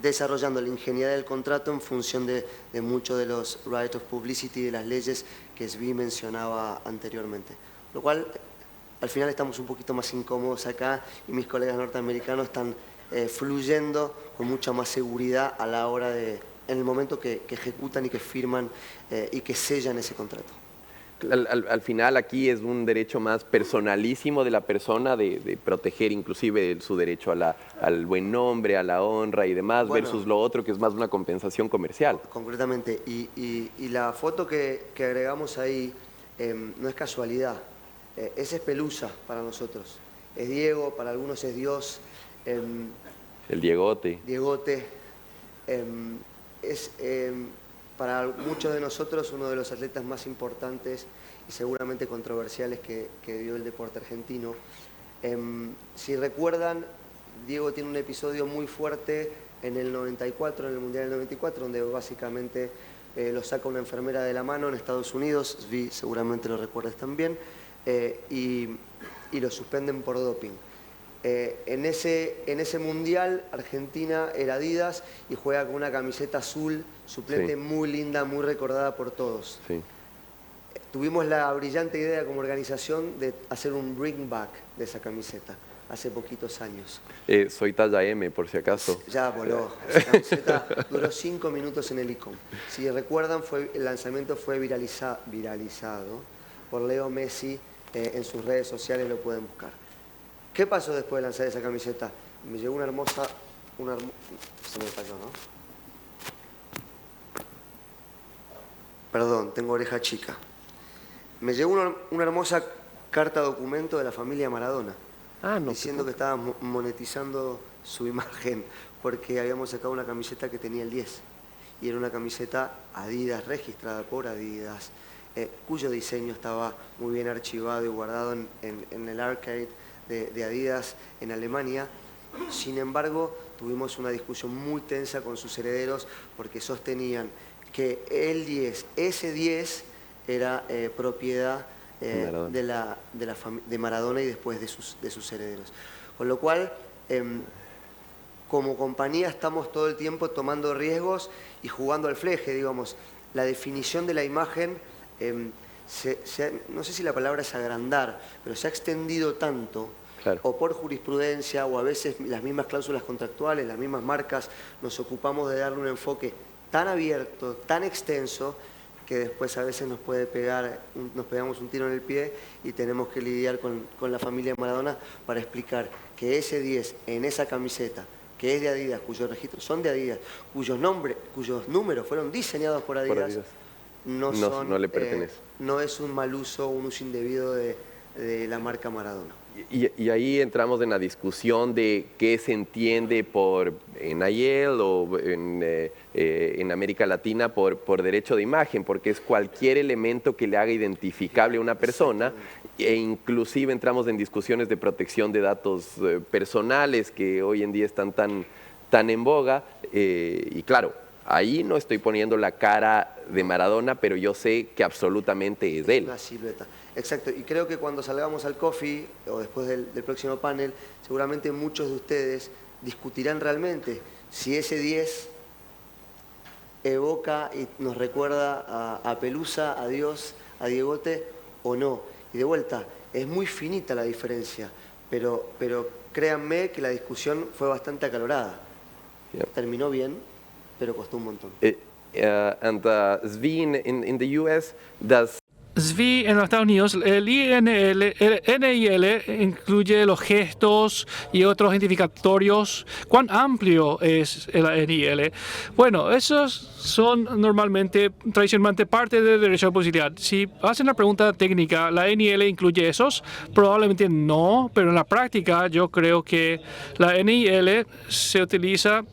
desarrollando la ingeniería del contrato en función de muchos de los rights of publicity, de las leyes que Zvi mencionaba anteriormente. Lo cual, al final estamos un poquito más incómodos acá y mis colegas norteamericanos están fluyendo con mucha más seguridad a la hora de, en el momento que ejecutan y que firman y que sellan ese contrato. Al final aquí es un derecho más personalísimo de la persona de proteger inclusive su derecho al buen nombre, a la honra y demás, bueno, versus lo otro que es más una compensación comercial. Concretamente, y la foto que agregamos ahí no es casualidad, esa es Pelusa para nosotros, es Diego, para algunos es Dios. El Diegote. Diegote es para muchos de nosotros uno de los atletas más importantes y seguramente controversiales que dio el deporte argentino. Si recuerdan, Diego tiene un episodio muy fuerte en el 94, en el Mundial del 94, donde básicamente lo saca una enfermera de la mano en Estados Unidos, Zvi seguramente lo recuerdas también, y lo suspenden por doping. En ese mundial, Argentina era Adidas y juega con una camiseta azul, suplente, sí, muy linda, muy recordada por todos. Sí. Tuvimos la brillante idea como organización de hacer un bring back de esa camiseta hace poquitos años. Soy talla M, por si acaso. Ya voló. Esa camiseta duró 5 minutos en el ICOM. Si recuerdan, el lanzamiento fue viralizado por Leo Messi en sus redes sociales, lo pueden buscar. ¿Qué pasó después de lanzar esa camiseta? Me llegó una hermosa... Se me falló, ¿no? Perdón, tengo oreja chica. Me llegó una hermosa carta documento de la familia Maradona, diciendo que estaba monetizando su imagen porque habíamos sacado una camiseta que tenía el 10 y era una camiseta Adidas, registrada por Adidas, cuyo diseño estaba muy bien archivado y guardado en el arcade de Adidas en Alemania. Sin embargo, tuvimos una discusión muy tensa con sus herederos porque sostenían que ese 10 era propiedad de Maradona y después de sus herederos. Con lo cual, como compañía estamos todo el tiempo tomando riesgos y jugando al fleje, digamos. La definición de la imagen, no sé si la palabra es agrandar, pero se ha extendido tanto, claro, o por jurisprudencia o a veces las mismas cláusulas contractuales, las mismas marcas, nos ocupamos de darle un enfoque tan abierto, tan extenso, que después a veces nos pegamos un tiro en el pie y tenemos que lidiar con la familia Maradona para explicar que ese 10 en esa camiseta, que es de Adidas, cuyos registros son de Adidas, cuyos números fueron diseñados por Adidas, no le pertenece. No es un mal uso, un uso indebido de la marca Maradona. Y ahí entramos en la discusión de qué se entiende en AIEL o en América Latina por derecho de imagen, porque es cualquier elemento que le haga identificable a una persona, e inclusive entramos en discusiones de protección de datos personales que hoy en día están tan en boga, y claro, ahí no estoy poniendo la cara de Maradona, pero yo sé que absolutamente es de él. Una silueta. Exacto, y creo que cuando salgamos al coffee o después del próximo panel, seguramente muchos de ustedes discutirán realmente si ese 10 evoca y nos recuerda a Pelusa, a Dios, a Diegote o no. Y de vuelta, es muy finita la diferencia, pero créanme que la discusión fue bastante acalorada. Yeah. Terminó bien, pero costó un montón. And Zvi in the US does SVI en los Estados Unidos, el NIL incluye los gestos y otros identificatorios. ¿Cuán amplio es el NIL? Bueno, esos son tradicionalmente parte del derecho de publicidad. Si hacen la pregunta técnica, ¿la NIL incluye esos? Probablemente no, pero en la práctica yo creo que la NIL se utiliza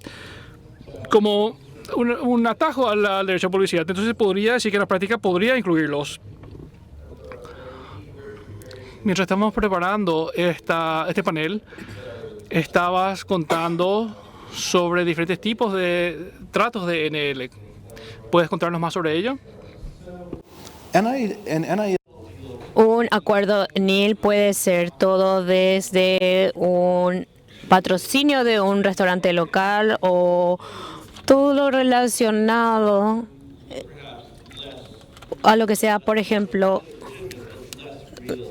como un atajo al derecho de publicidad. Entonces podría decir que en la práctica podría incluirlos. Mientras estamos preparando este panel, estabas contando sobre diferentes tipos de tratos de NIL. ¿Puedes contarnos más sobre ello? Un acuerdo NIL puede ser todo desde un patrocinio de un restaurante local o todo lo relacionado a lo que sea, por ejemplo,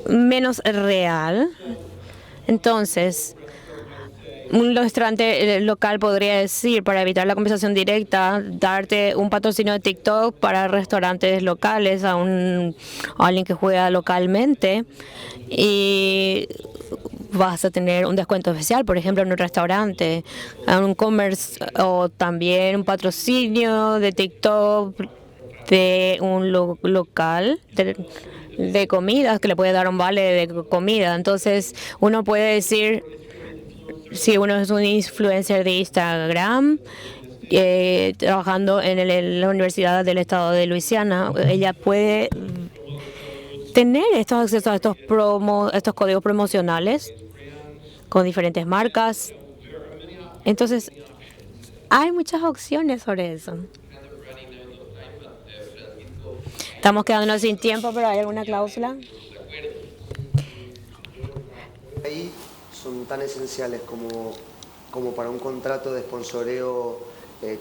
menos real. Entonces, un restaurante local podría decir, para evitar la conversación directa, darte un patrocinio de TikTok para restaurantes locales a alguien que juega localmente y vas a tener un descuento especial, por ejemplo, en un restaurante, en un commerce, o también un patrocinio de TikTok de un local de comidas que le puede dar un vale de comida. Entonces, uno puede decir, si uno es un influencer de Instagram trabajando en la Universidad del Estado de Luisiana, ella puede tener estos accesos a estos códigos promocionales con diferentes marcas. Entonces, hay muchas opciones sobre eso. Estamos quedándonos sin tiempo, pero ¿hay alguna cláusula? Ahí son tan esenciales como para un contrato de sponsoreo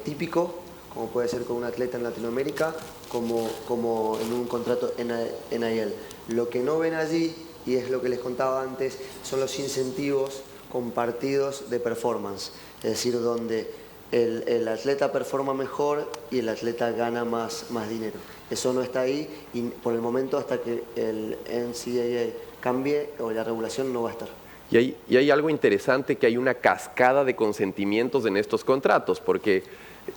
típico, como puede ser con un atleta en Latinoamérica, como en un contrato NIL. Lo que no ven allí, y es lo que les contaba antes, son los incentivos compartidos de performance, es decir, donde el atleta performa mejor y el atleta gana más dinero. Eso no está ahí y por el momento, hasta que el NCAA cambie o la regulación, no va a estar. Y hay algo interesante, que hay una cascada de consentimientos en estos contratos, porque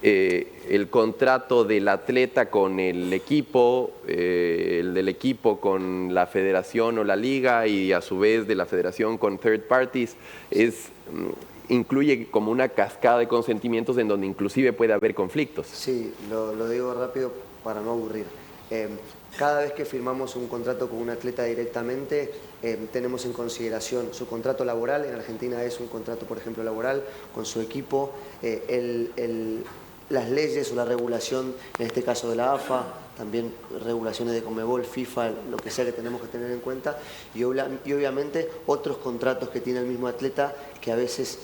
el contrato del atleta con el equipo, el del equipo con la federación o la liga, y a su vez de la federación con third parties, incluye como una cascada de consentimientos en donde inclusive puede haber conflictos. Sí, lo digo rápido para no aburrir. Cada vez que firmamos un contrato con un atleta directamente, tenemos en consideración su contrato laboral. En Argentina es un contrato, por ejemplo, laboral con su equipo, las leyes o la regulación, en este caso de la AFA, también regulaciones de Conmebol, FIFA, lo que sea que tenemos que tener en cuenta, y obviamente otros contratos que tiene el mismo atleta que a veces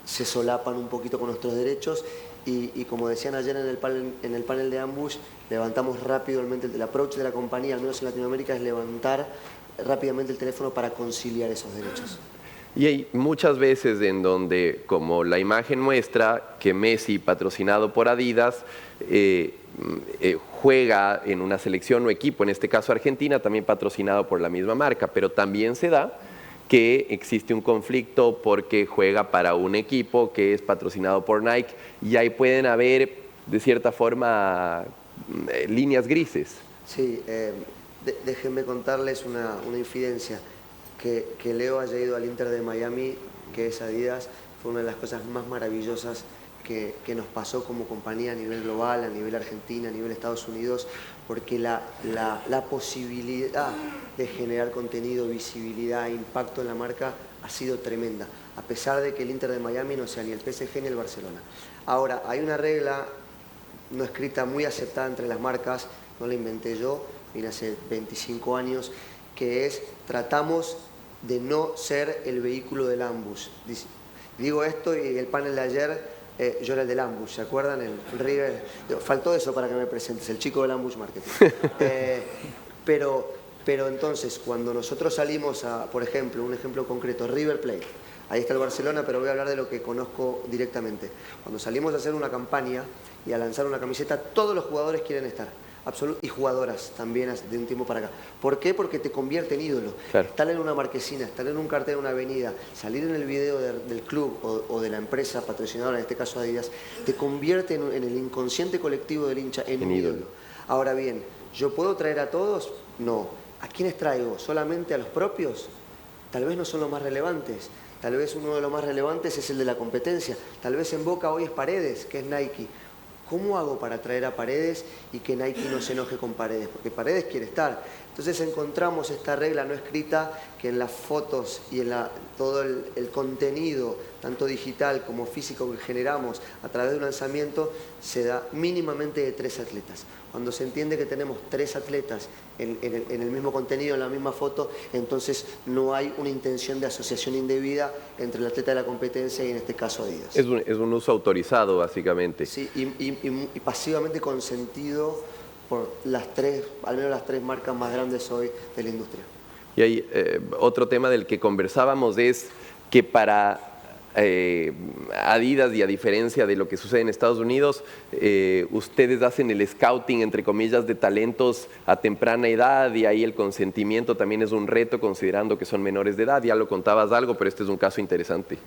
se solapan un poquito con nuestros derechos. Y como decían ayer en el panel de Ambush, levantamos rápidamente el approach de la compañía, al menos en Latinoamérica, es levantar rápidamente el teléfono para conciliar esos derechos. Y hay muchas veces en donde, como la imagen muestra, que Messi, patrocinado por Adidas, juega en una selección o equipo, en este caso Argentina, también patrocinado por la misma marca, pero también se da que existe un conflicto porque juega para un equipo que es patrocinado por Nike, y ahí pueden haber, de cierta forma, líneas grises. Sí, déjenme contarles una infidencia. Que Leo haya ido al Inter de Miami, que es Adidas, fue una de las cosas más maravillosas que nos pasó como compañía a nivel global, a nivel Argentina, a nivel Estados Unidos, porque la posibilidad de generar contenido, visibilidad, impacto en la marca ha sido tremenda, a pesar de que el Inter de Miami no sea ni el PSG ni el Barcelona. Ahora, hay una regla no escrita muy aceptada entre las marcas, no la inventé yo, vine hace 25 años, que es: tratamos de no ser el vehículo del ambush. Digo esto, y el panel de ayer yo era el del ambush, ¿se acuerdan? El River. Faltó eso para que me presentes, el chico del ambush marketing. Pero entonces, cuando nosotros salimos a, por ejemplo, un ejemplo concreto, River Plate, ahí está el Barcelona, pero voy a hablar de lo que conozco directamente. Cuando salimos a hacer una campaña y a lanzar una camiseta, todos los jugadores quieren estar. Y jugadoras también de un tiempo para acá. ¿Por qué? Porque te convierte en ídolo. Claro. Estar en una marquesina, estar en un cartel en una avenida, salir en el video del club o de la empresa patrocinadora, en este caso Adidas, te convierte en el inconsciente colectivo del hincha en un ídolo. Ahora bien, ¿yo puedo traer a todos? No. ¿A quiénes traigo? ¿Solamente a los propios? Tal vez no son los más relevantes. Tal vez uno de los más relevantes es el de la competencia. Tal vez en Boca hoy es Paredes, que es Nike. ¿Cómo hago para traer a Paredes y que Nike no se enoje con Paredes? Porque Paredes quiere estar. Entonces encontramos esta regla no escrita que en las fotos y en todo el contenido, tanto digital como físico que generamos a través de un lanzamiento, se da mínimamente de 3 atletas. Cuando se entiende que tenemos 3 atletas en el mismo contenido, en la misma foto, entonces no hay una intención de asociación indebida entre el atleta de la competencia y en este caso Adidas. Es un uso autorizado, básicamente. Sí, y pasivamente consentido por al menos las 3 marcas más grandes hoy de la industria. Y hay otro tema del que conversábamos es que para Adidas, y a diferencia de lo que sucede en Estados Unidos, ustedes hacen el scouting, entre comillas, de talentos a temprana edad, y ahí el consentimiento también es un reto considerando que son menores de edad. Ya lo contabas algo, pero este es un caso interesante.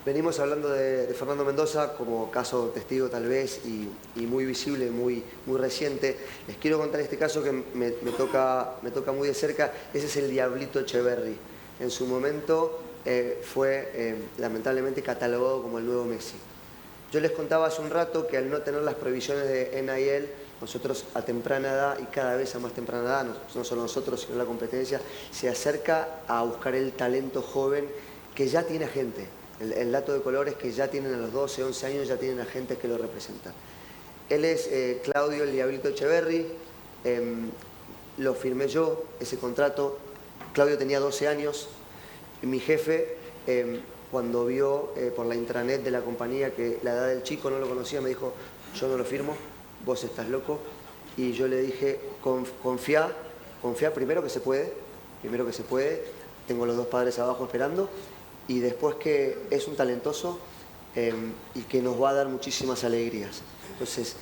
Venimos hablando de Fernando Mendoza como caso testigo tal vez y muy visible, muy reciente. Les quiero contar este caso que me toca muy de cerca. Ese es el Diablito Echeverry. En su momento fue lamentablemente catalogado como el nuevo Messi. Yo les contaba hace un rato que al no tener las provisiones de NIL, nosotros a temprana edad y cada vez a más temprana edad, no solo nosotros sino la competencia, se acerca a buscar el talento joven que ya tiene gente. El dato de color es que ya tienen a los 12, 11 años, ya tienen agentes que lo representan. Él es Claudio el Diablito Echeverry, lo firmé yo, ese contrato. Claudio tenía 12 años, y mi jefe, cuando vio por la intranet de la compañía que la edad del chico no lo conocía, me dijo, yo no lo firmo, vos estás loco. Y yo le dije, confía primero que se puede, tengo los 2 padres abajo esperando, y después que es un talentoso y que nos va a dar muchísimas alegrías. Entonces,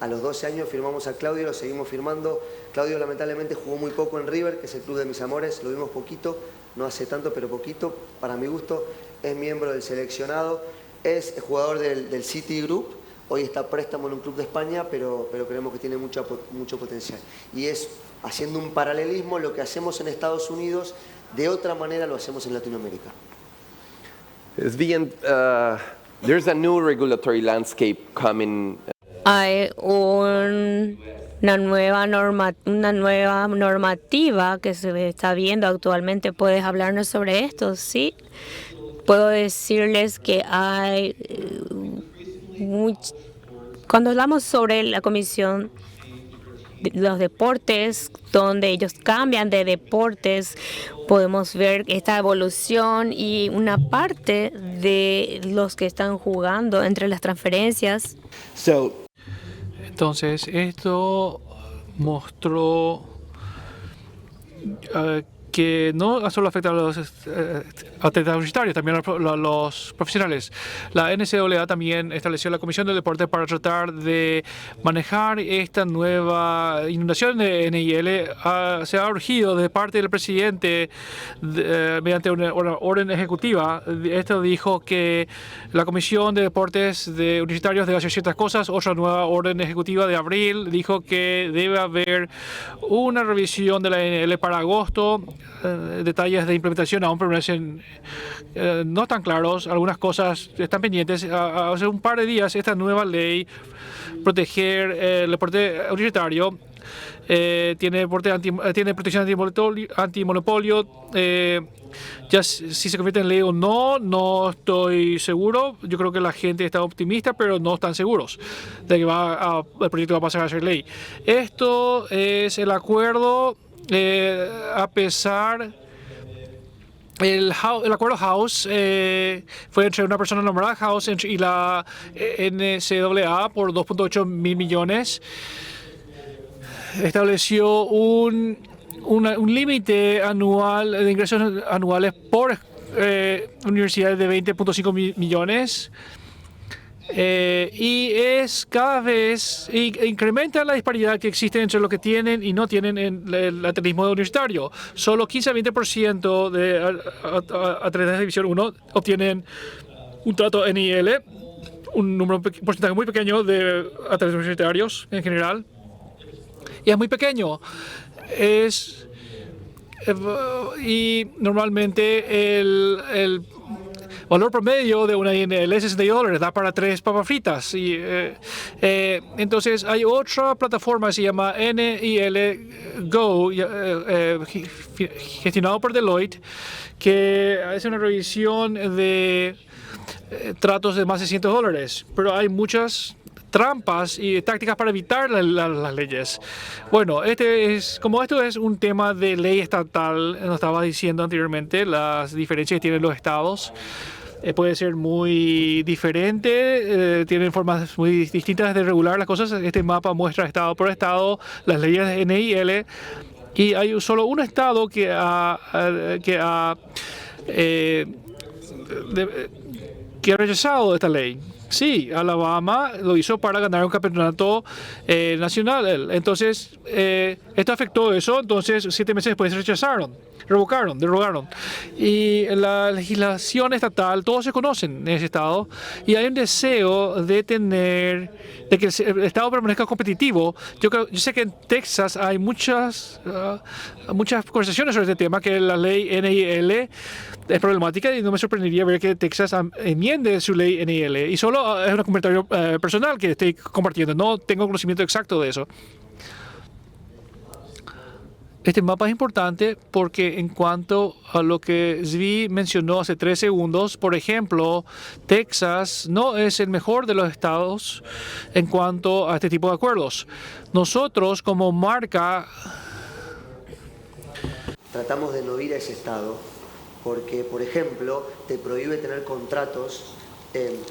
a los 12 años firmamos a Claudio, lo seguimos firmando. Claudio lamentablemente jugó muy poco en River, que es el club de mis amores, lo vimos poquito, no hace tanto, pero poquito, para mi gusto. Es miembro del seleccionado, es jugador del City Group, hoy está a préstamo en un club de España, pero creemos que tiene mucho potencial. Y es, haciendo un paralelismo, lo que hacemos en Estados Unidos, de otra manera lo hacemos en Latinoamérica. Sven, there's a new regulatory landscape coming. Hay una nueva normativa que se está viendo actualmente. ¿Puedes hablarnos sobre esto? Sí. Puedo decirles que hay cuando hablamos sobre la Comisión de los Deportes, donde ellos cambian de deportes, podemos ver esta evolución y una parte de los que están jugando entre las transferencias. Entonces, esto mostró que no solo afecta a los atletas universitarios, también a los profesionales. La NCAA también estableció la Comisión del Deporte para tratar de manejar esta nueva inundación de NIL. Se ha urgido de parte del presidente mediante una orden ejecutiva. Esto dijo que la Comisión de Deportes Universitarios debe hacer ciertas cosas. Otra nueva orden ejecutiva de abril dijo que debe haber una revisión de la NIL para agosto. Detalles de implementación aún permanecen no tan claros. Algunas cosas están pendientes. Hace un par de días esta nueva ley proteger el deporte universitario tiene protección antimonopolio. Ya si se convierte en ley o no estoy seguro. Yo creo que la gente está optimista, pero no están seguros de que el proyecto va a pasar a ser ley. Esto es el acuerdo. A pesar, el acuerdo House fue entre una persona nombrada House y la NCAA por 2.8 mil millones. Estableció un límite anual de ingresos anuales por universidades de 20.5 millones. Y es cada vez incrementa la disparidad que existe entre lo que tienen y no tienen en el atletismo universitario. Solo 15 a 20% de atletas de División 1 obtienen un trato NIL, un porcentaje muy pequeño de atletas universitarios en general. Y es muy pequeño. Y normalmente el valor promedio de una INL es $62, da para 3 papas fritas. Y, entonces hay otra plataforma que se llama NIL Go, gestionado por Deloitte, que hace una revisión de tratos de más de $100. Pero hay muchas trampas y tácticas para evitar las leyes. Bueno, como esto es un tema de ley estatal, nos estaba diciendo anteriormente, las diferencias que tienen los estados puede ser muy diferente, tienen formas muy distintas de regular las cosas. Este mapa muestra estado por estado las leyes de NIL y hay solo un estado que ha rechazado esta ley. Sí, Alabama lo hizo para ganar un campeonato nacional. Entonces, esto afectó eso. Entonces, 7 meses después derogaron. Y la legislación estatal, todos se conocen en ese estado. Y hay un deseo de que el estado permanezca competitivo. Yo sé que en Texas hay muchas conversaciones sobre este tema, que la ley NIL es problemática y no me sorprendería ver que Texas enmiende su ley NIL. Y solo es un comentario personal que estoy compartiendo. No tengo conocimiento exacto de eso. Este mapa es importante porque en cuanto a lo que Zvi mencionó hace 3 segundos, por ejemplo, Texas no es el mejor de los estados en cuanto a este tipo de acuerdos. Nosotros como marca tratamos de no ir a ese estado porque, por ejemplo, te prohíbe tener contratos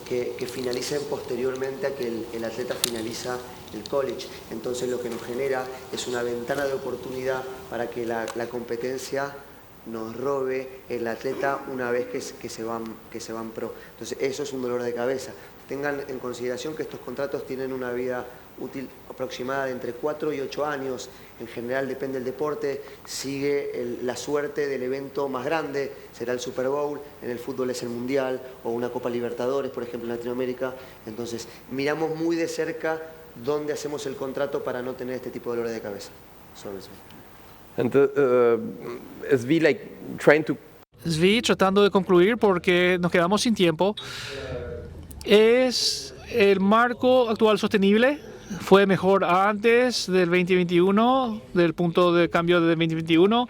que finalicen posteriormente a que el atleta finaliza el college. Entonces lo que nos genera es una ventana de oportunidad para que la competencia nos robe el atleta una vez que se van pro. Entonces eso es un dolor de cabeza. Tengan en consideración que estos contratos tienen una vida útil aproximada de entre 4 y 8 años. En general depende del deporte, sigue la suerte del evento más grande, será el Super Bowl, en el fútbol es el Mundial o una Copa Libertadores, por ejemplo, en Latinoamérica. Entonces miramos muy de cerca dónde hacemos el contrato para no tener este tipo de dolores de cabeza. Zvi, tratando de concluir porque nos quedamos sin tiempo, ¿es el marco actual sostenible? ¿Fue mejor antes del 2021, del punto de cambio de 2021?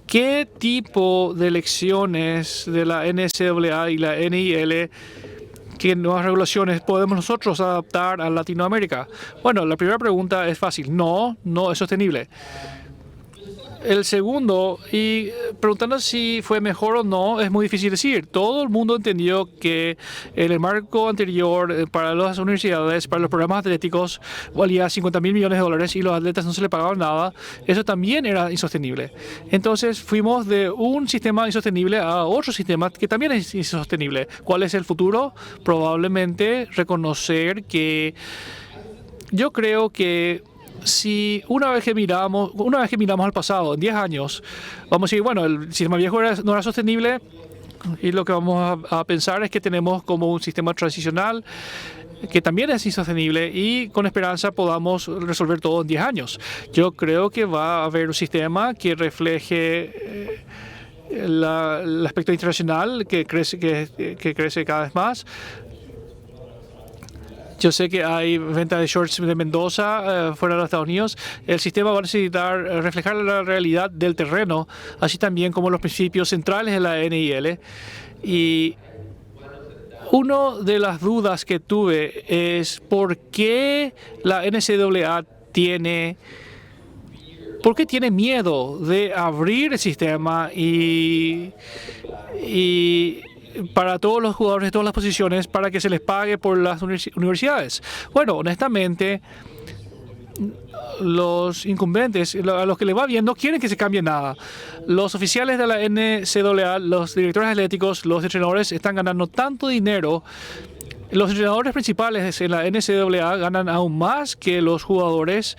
¿Qué tipo de elecciones de la NCAA y la NIL, qué nuevas regulaciones podemos nosotros adaptar a Latinoamérica? Bueno, la primera pregunta es fácil. No es sostenible. El segundo, y preguntando si fue mejor o no, es muy difícil decir. Todo el mundo entendió que el marco anterior para las universidades, para los programas atléticos, valía $50 mil millones y los atletas no se les pagaban nada. Eso también era insostenible. Entonces fuimos de un sistema insostenible a otro sistema que también es insostenible. ¿Cuál es el futuro? Probablemente reconocer que yo creo que si una vez que miramos al pasado, en 10 años, vamos a decir, bueno, el sistema viejo no era sostenible y lo que vamos a pensar es que tenemos como un sistema transicional que también es insostenible y con esperanza podamos resolver todo en 10 años. Yo creo que va a haber un sistema que refleje el aspecto internacional que crece cada vez más. Yo sé que hay venta de shorts de Mendoza fuera de los Estados Unidos. El sistema va a necesitar reflejar la realidad del terreno, así también como los principios centrales de la NIL. Y una de las dudas que tuve es por qué la NCAA tiene miedo de abrir el sistema y para todos los jugadores de todas las posiciones para que se les pague por las universidades. Bueno, honestamente, los incumbentes, a los que les va bien, no quieren que se cambie nada. Los oficiales de la NCAA, los directores atléticos, los entrenadores están ganando tanto dinero los entrenadores principales en la NCAA ganan aún más que los jugadores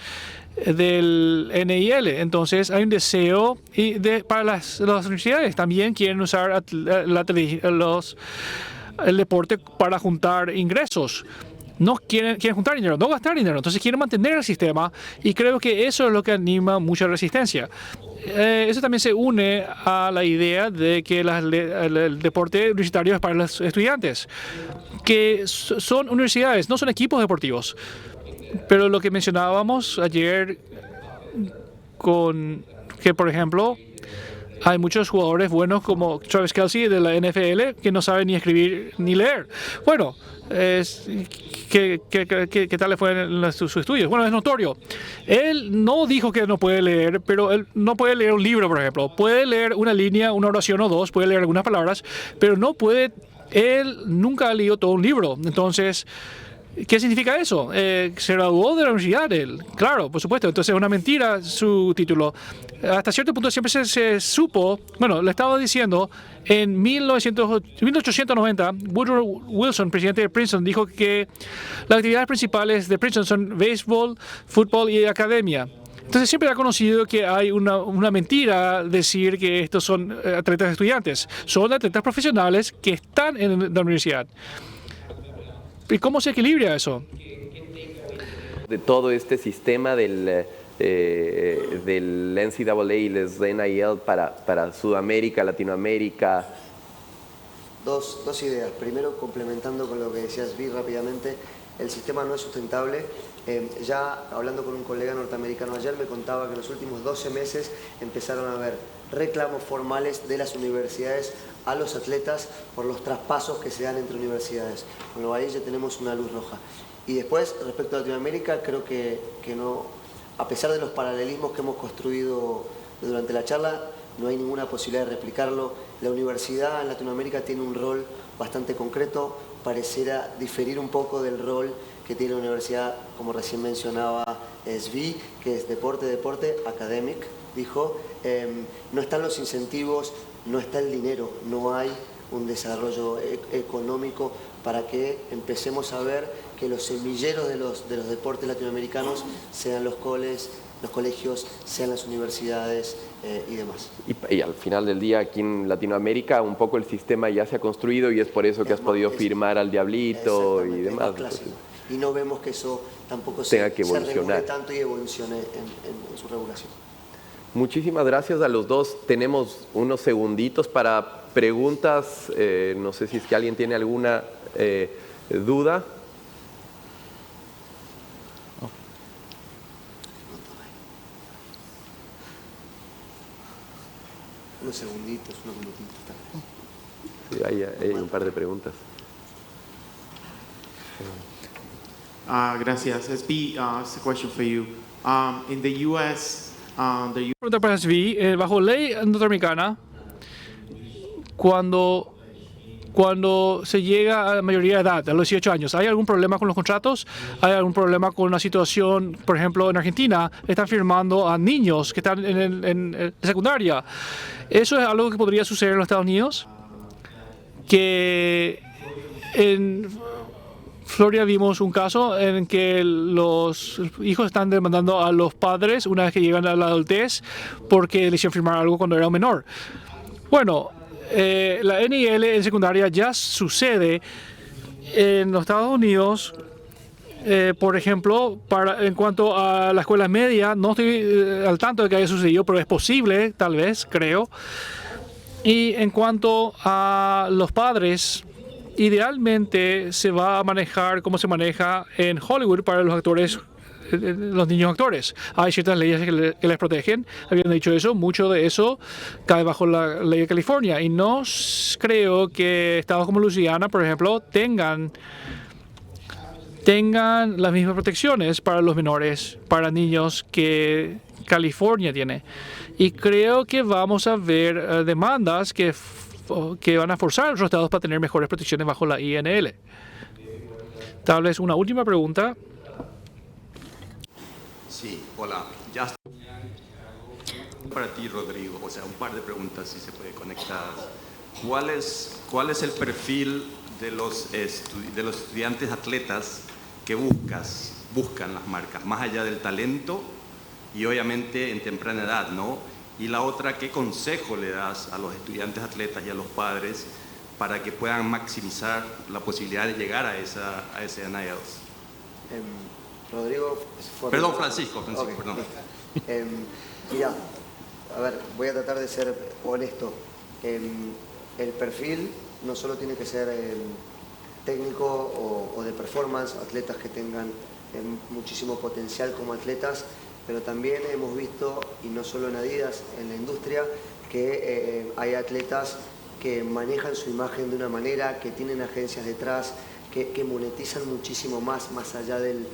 del NIL. Entonces hay un deseo para las universidades también quieren usar el deporte para juntar ingresos. No quieren juntar dinero, no gastar dinero. Entonces quieren mantener el sistema y creo que eso es lo que anima mucha resistencia. Eso también se une a la idea de que el deporte universitario es para los estudiantes, que son universidades, no son equipos deportivos. Pero lo que mencionábamos ayer que por ejemplo hay muchos jugadores buenos como Travis Kelce de la NFL que no saben ni escribir ni leer. Bueno, ¿qué tal le fue en sus estudios? Bueno, es notorio. Él no dijo que no puede leer, pero él no puede leer un libro, por ejemplo. Puede leer una línea, una oración o dos, puede leer algunas palabras, pero no puede. Él nunca ha leído todo un libro. Entonces, ¿qué significa eso? Se graduó de la universidad él. Claro, por supuesto. Entonces es una mentira su título. Hasta cierto punto siempre se supo, bueno, le estaba diciendo, en 1890, Woodrow Wilson, presidente de Princeton, dijo que las actividades principales de Princeton son béisbol, fútbol y academia. Entonces siempre ha conocido que hay una mentira decir que estos son atletas estudiantes. Son atletas profesionales que están en la universidad. ¿Y cómo se equilibra eso? De todo este sistema del NCAA y les NIL para Sudamérica, Latinoamérica. Dos ideas. Primero, complementando con lo que decías, Vi, rápidamente, el sistema no es sustentable. Ya hablando con un colega norteamericano ayer me contaba que en los últimos 12 meses empezaron a haber reclamos formales de las universidades a los atletas por los traspasos que se dan entre universidades. Bueno, ahí ya tenemos una luz roja. Y después, respecto a Latinoamérica, creo que no, a pesar de los paralelismos que hemos construido durante la charla, no hay ninguna posibilidad de replicarlo. La universidad en Latinoamérica tiene un rol bastante concreto, pareciera diferir un poco del rol que tiene la universidad, como recién mencionaba SB, que es deporte, academic, dijo. No están los incentivos, no está el dinero, no hay un desarrollo económico para que empecemos a ver que los semilleros de los deportes latinoamericanos sean los colegios, sean las universidades y demás. Y al final del día, aquí en Latinoamérica, un poco el sistema ya se ha construido y es por eso que has podido firmar al Diablito y demás. Y no vemos que eso tampoco tenga que se evolucionar. regule tanto y evolucione en su regulación. Muchísimas gracias a los dos. Tenemos unos segunditos para preguntas. No sé si es que alguien tiene alguna duda. Unos segunditos, unos minutitos Sí, también. hay un par de preguntas. Gracias. SB, it's a question for you. In the U.S., Pregunta para SB, bajo ley norteamericana, cuando se llega a la mayoría de edad, a los 18 años, ¿hay algún problema con los contratos? ¿Hay algún problema con una situación, por ejemplo, en Argentina, están firmando a niños que están en secundaria? ¿Eso es algo que podría suceder en los Estados Unidos? Que en Florida vimos un caso en que los hijos están demandando a los padres una vez que llegan a la adultez porque le hicieron firmar algo cuando era menor. Bueno, la NIL en secundaria ya sucede en los Estados Unidos. Por ejemplo, en cuanto a la escuela media, no estoy al tanto de que haya sucedido, pero es posible, tal vez, creo. Y en cuanto a los padres, idealmente se va a manejar como se maneja en Hollywood para los actores, los niños actores. Hay ciertas leyes que les protegen. Habían dicho eso, mucho de eso cae bajo la ley de California. Y no creo que estados como Luisiana, por ejemplo, tengan las mismas protecciones para los menores, para niños que California tiene. Y creo que vamos a ver demandas que van a forzar a los estados para tener mejores protecciones bajo la INL. Tal vez una última pregunta. Sí, hola. Ya para ti, Rodrigo, o sea, un par de preguntas si se puede conectar. ¿Cuál es el perfil de los estudiantes atletas que buscan las marcas, más allá del talento y obviamente en temprana edad, ¿no? Y la otra, ¿qué consejo le das a los estudiantes atletas y a los padres para que puedan maximizar la posibilidad de llegar a ese NILs? Rodrigo... Perdón, Francisco, Okay. perdón. Mira, a ver, voy a tratar de ser honesto. El perfil no solo tiene que ser técnico o de performance, atletas que tengan muchísimo potencial como atletas, pero también hemos visto, y no solo en Adidas, en la industria, que hay atletas que manejan su imagen de una manera, que tienen agencias detrás, que monetizan muchísimo más allá del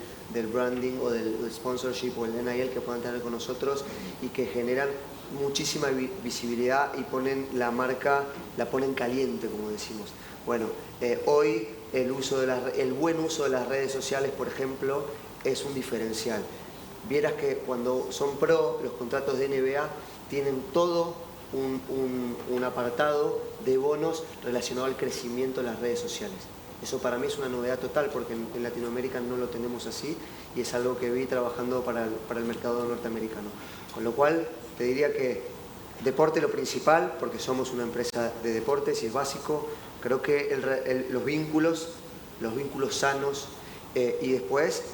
branding o del sponsorship o el NIL que puedan tener con nosotros, y que generan muchísima visibilidad y ponen la marca, la ponen caliente, como decimos. Bueno, hoy el buen uso de las redes sociales, por ejemplo, es un diferencial. Vieras que cuando son pro, los contratos de NBA tienen todo un apartado de bonos relacionado al crecimiento de las redes sociales. Eso para mí es una novedad total, porque en Latinoamérica no lo tenemos así, y es algo que vi trabajando para el mercado norteamericano. Con lo cual, te diría que deporte lo principal, porque somos una empresa de deportes y es básico. Creo que los vínculos sanos, y después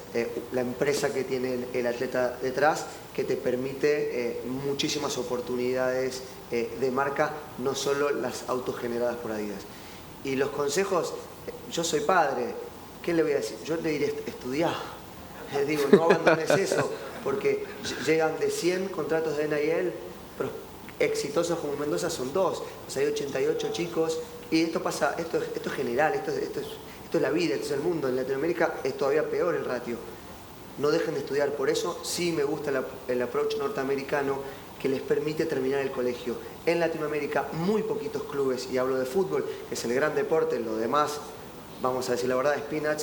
la empresa que tiene el atleta detrás, que te permite muchísimas oportunidades de marca, no solo las autogeneradas por Adidas. Y los consejos, yo soy padre, ¿qué le voy a decir? Yo le diré, estudiá. Les digo, no abandones eso, porque llegan de 100 contratos de NIL, pero exitosos como Mendoza son 2, o sea, hay 88 chicos, y esto pasa, esto es general, esto es la vida, esto es el mundo. En Latinoamérica es todavía peor el ratio. No dejen de estudiar, por eso sí me gusta el approach norteamericano, que les permite terminar el colegio. En Latinoamérica muy poquitos clubes, y hablo de fútbol, que es el gran deporte, lo demás, vamos a decir la verdad, Spinach,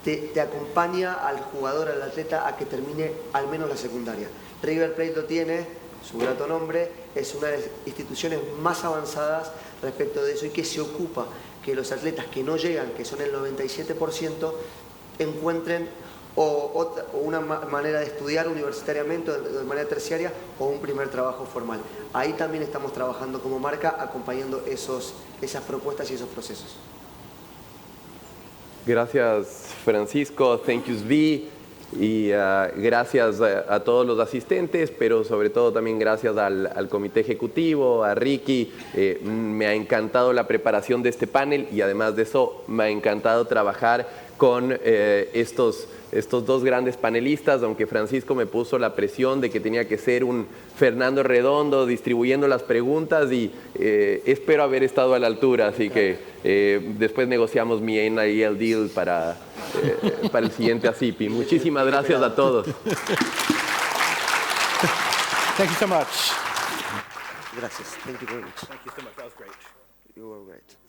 te acompaña al jugador, al atleta, a que termine al menos la secundaria. River Plate lo tiene, su grato nombre, es una de las instituciones más avanzadas respecto de eso, y que se ocupa que los atletas que no llegan, que son el 97%, encuentren o una manera de estudiar universitariamente de manera terciaria, o un primer trabajo formal. Ahí también estamos trabajando como marca, acompañando esas propuestas y esos procesos. Gracias, Francisco. Thank you, Zvi. Y gracias a todos los asistentes, pero sobre todo también gracias al comité ejecutivo, a Ricky. Me ha encantado la preparación de este panel, y además de eso me ha encantado trabajar con estos dos grandes panelistas, aunque Francisco me puso la presión de que tenía que ser un Fernando Redondo distribuyendo las preguntas, y espero haber estado a la altura, así que después negociamos mi NIL deal para el siguiente ASIPI. Muchísimas gracias a todos. Thank you so much. Gracias. Thank you very much. Thank you so much. That was great. You were great.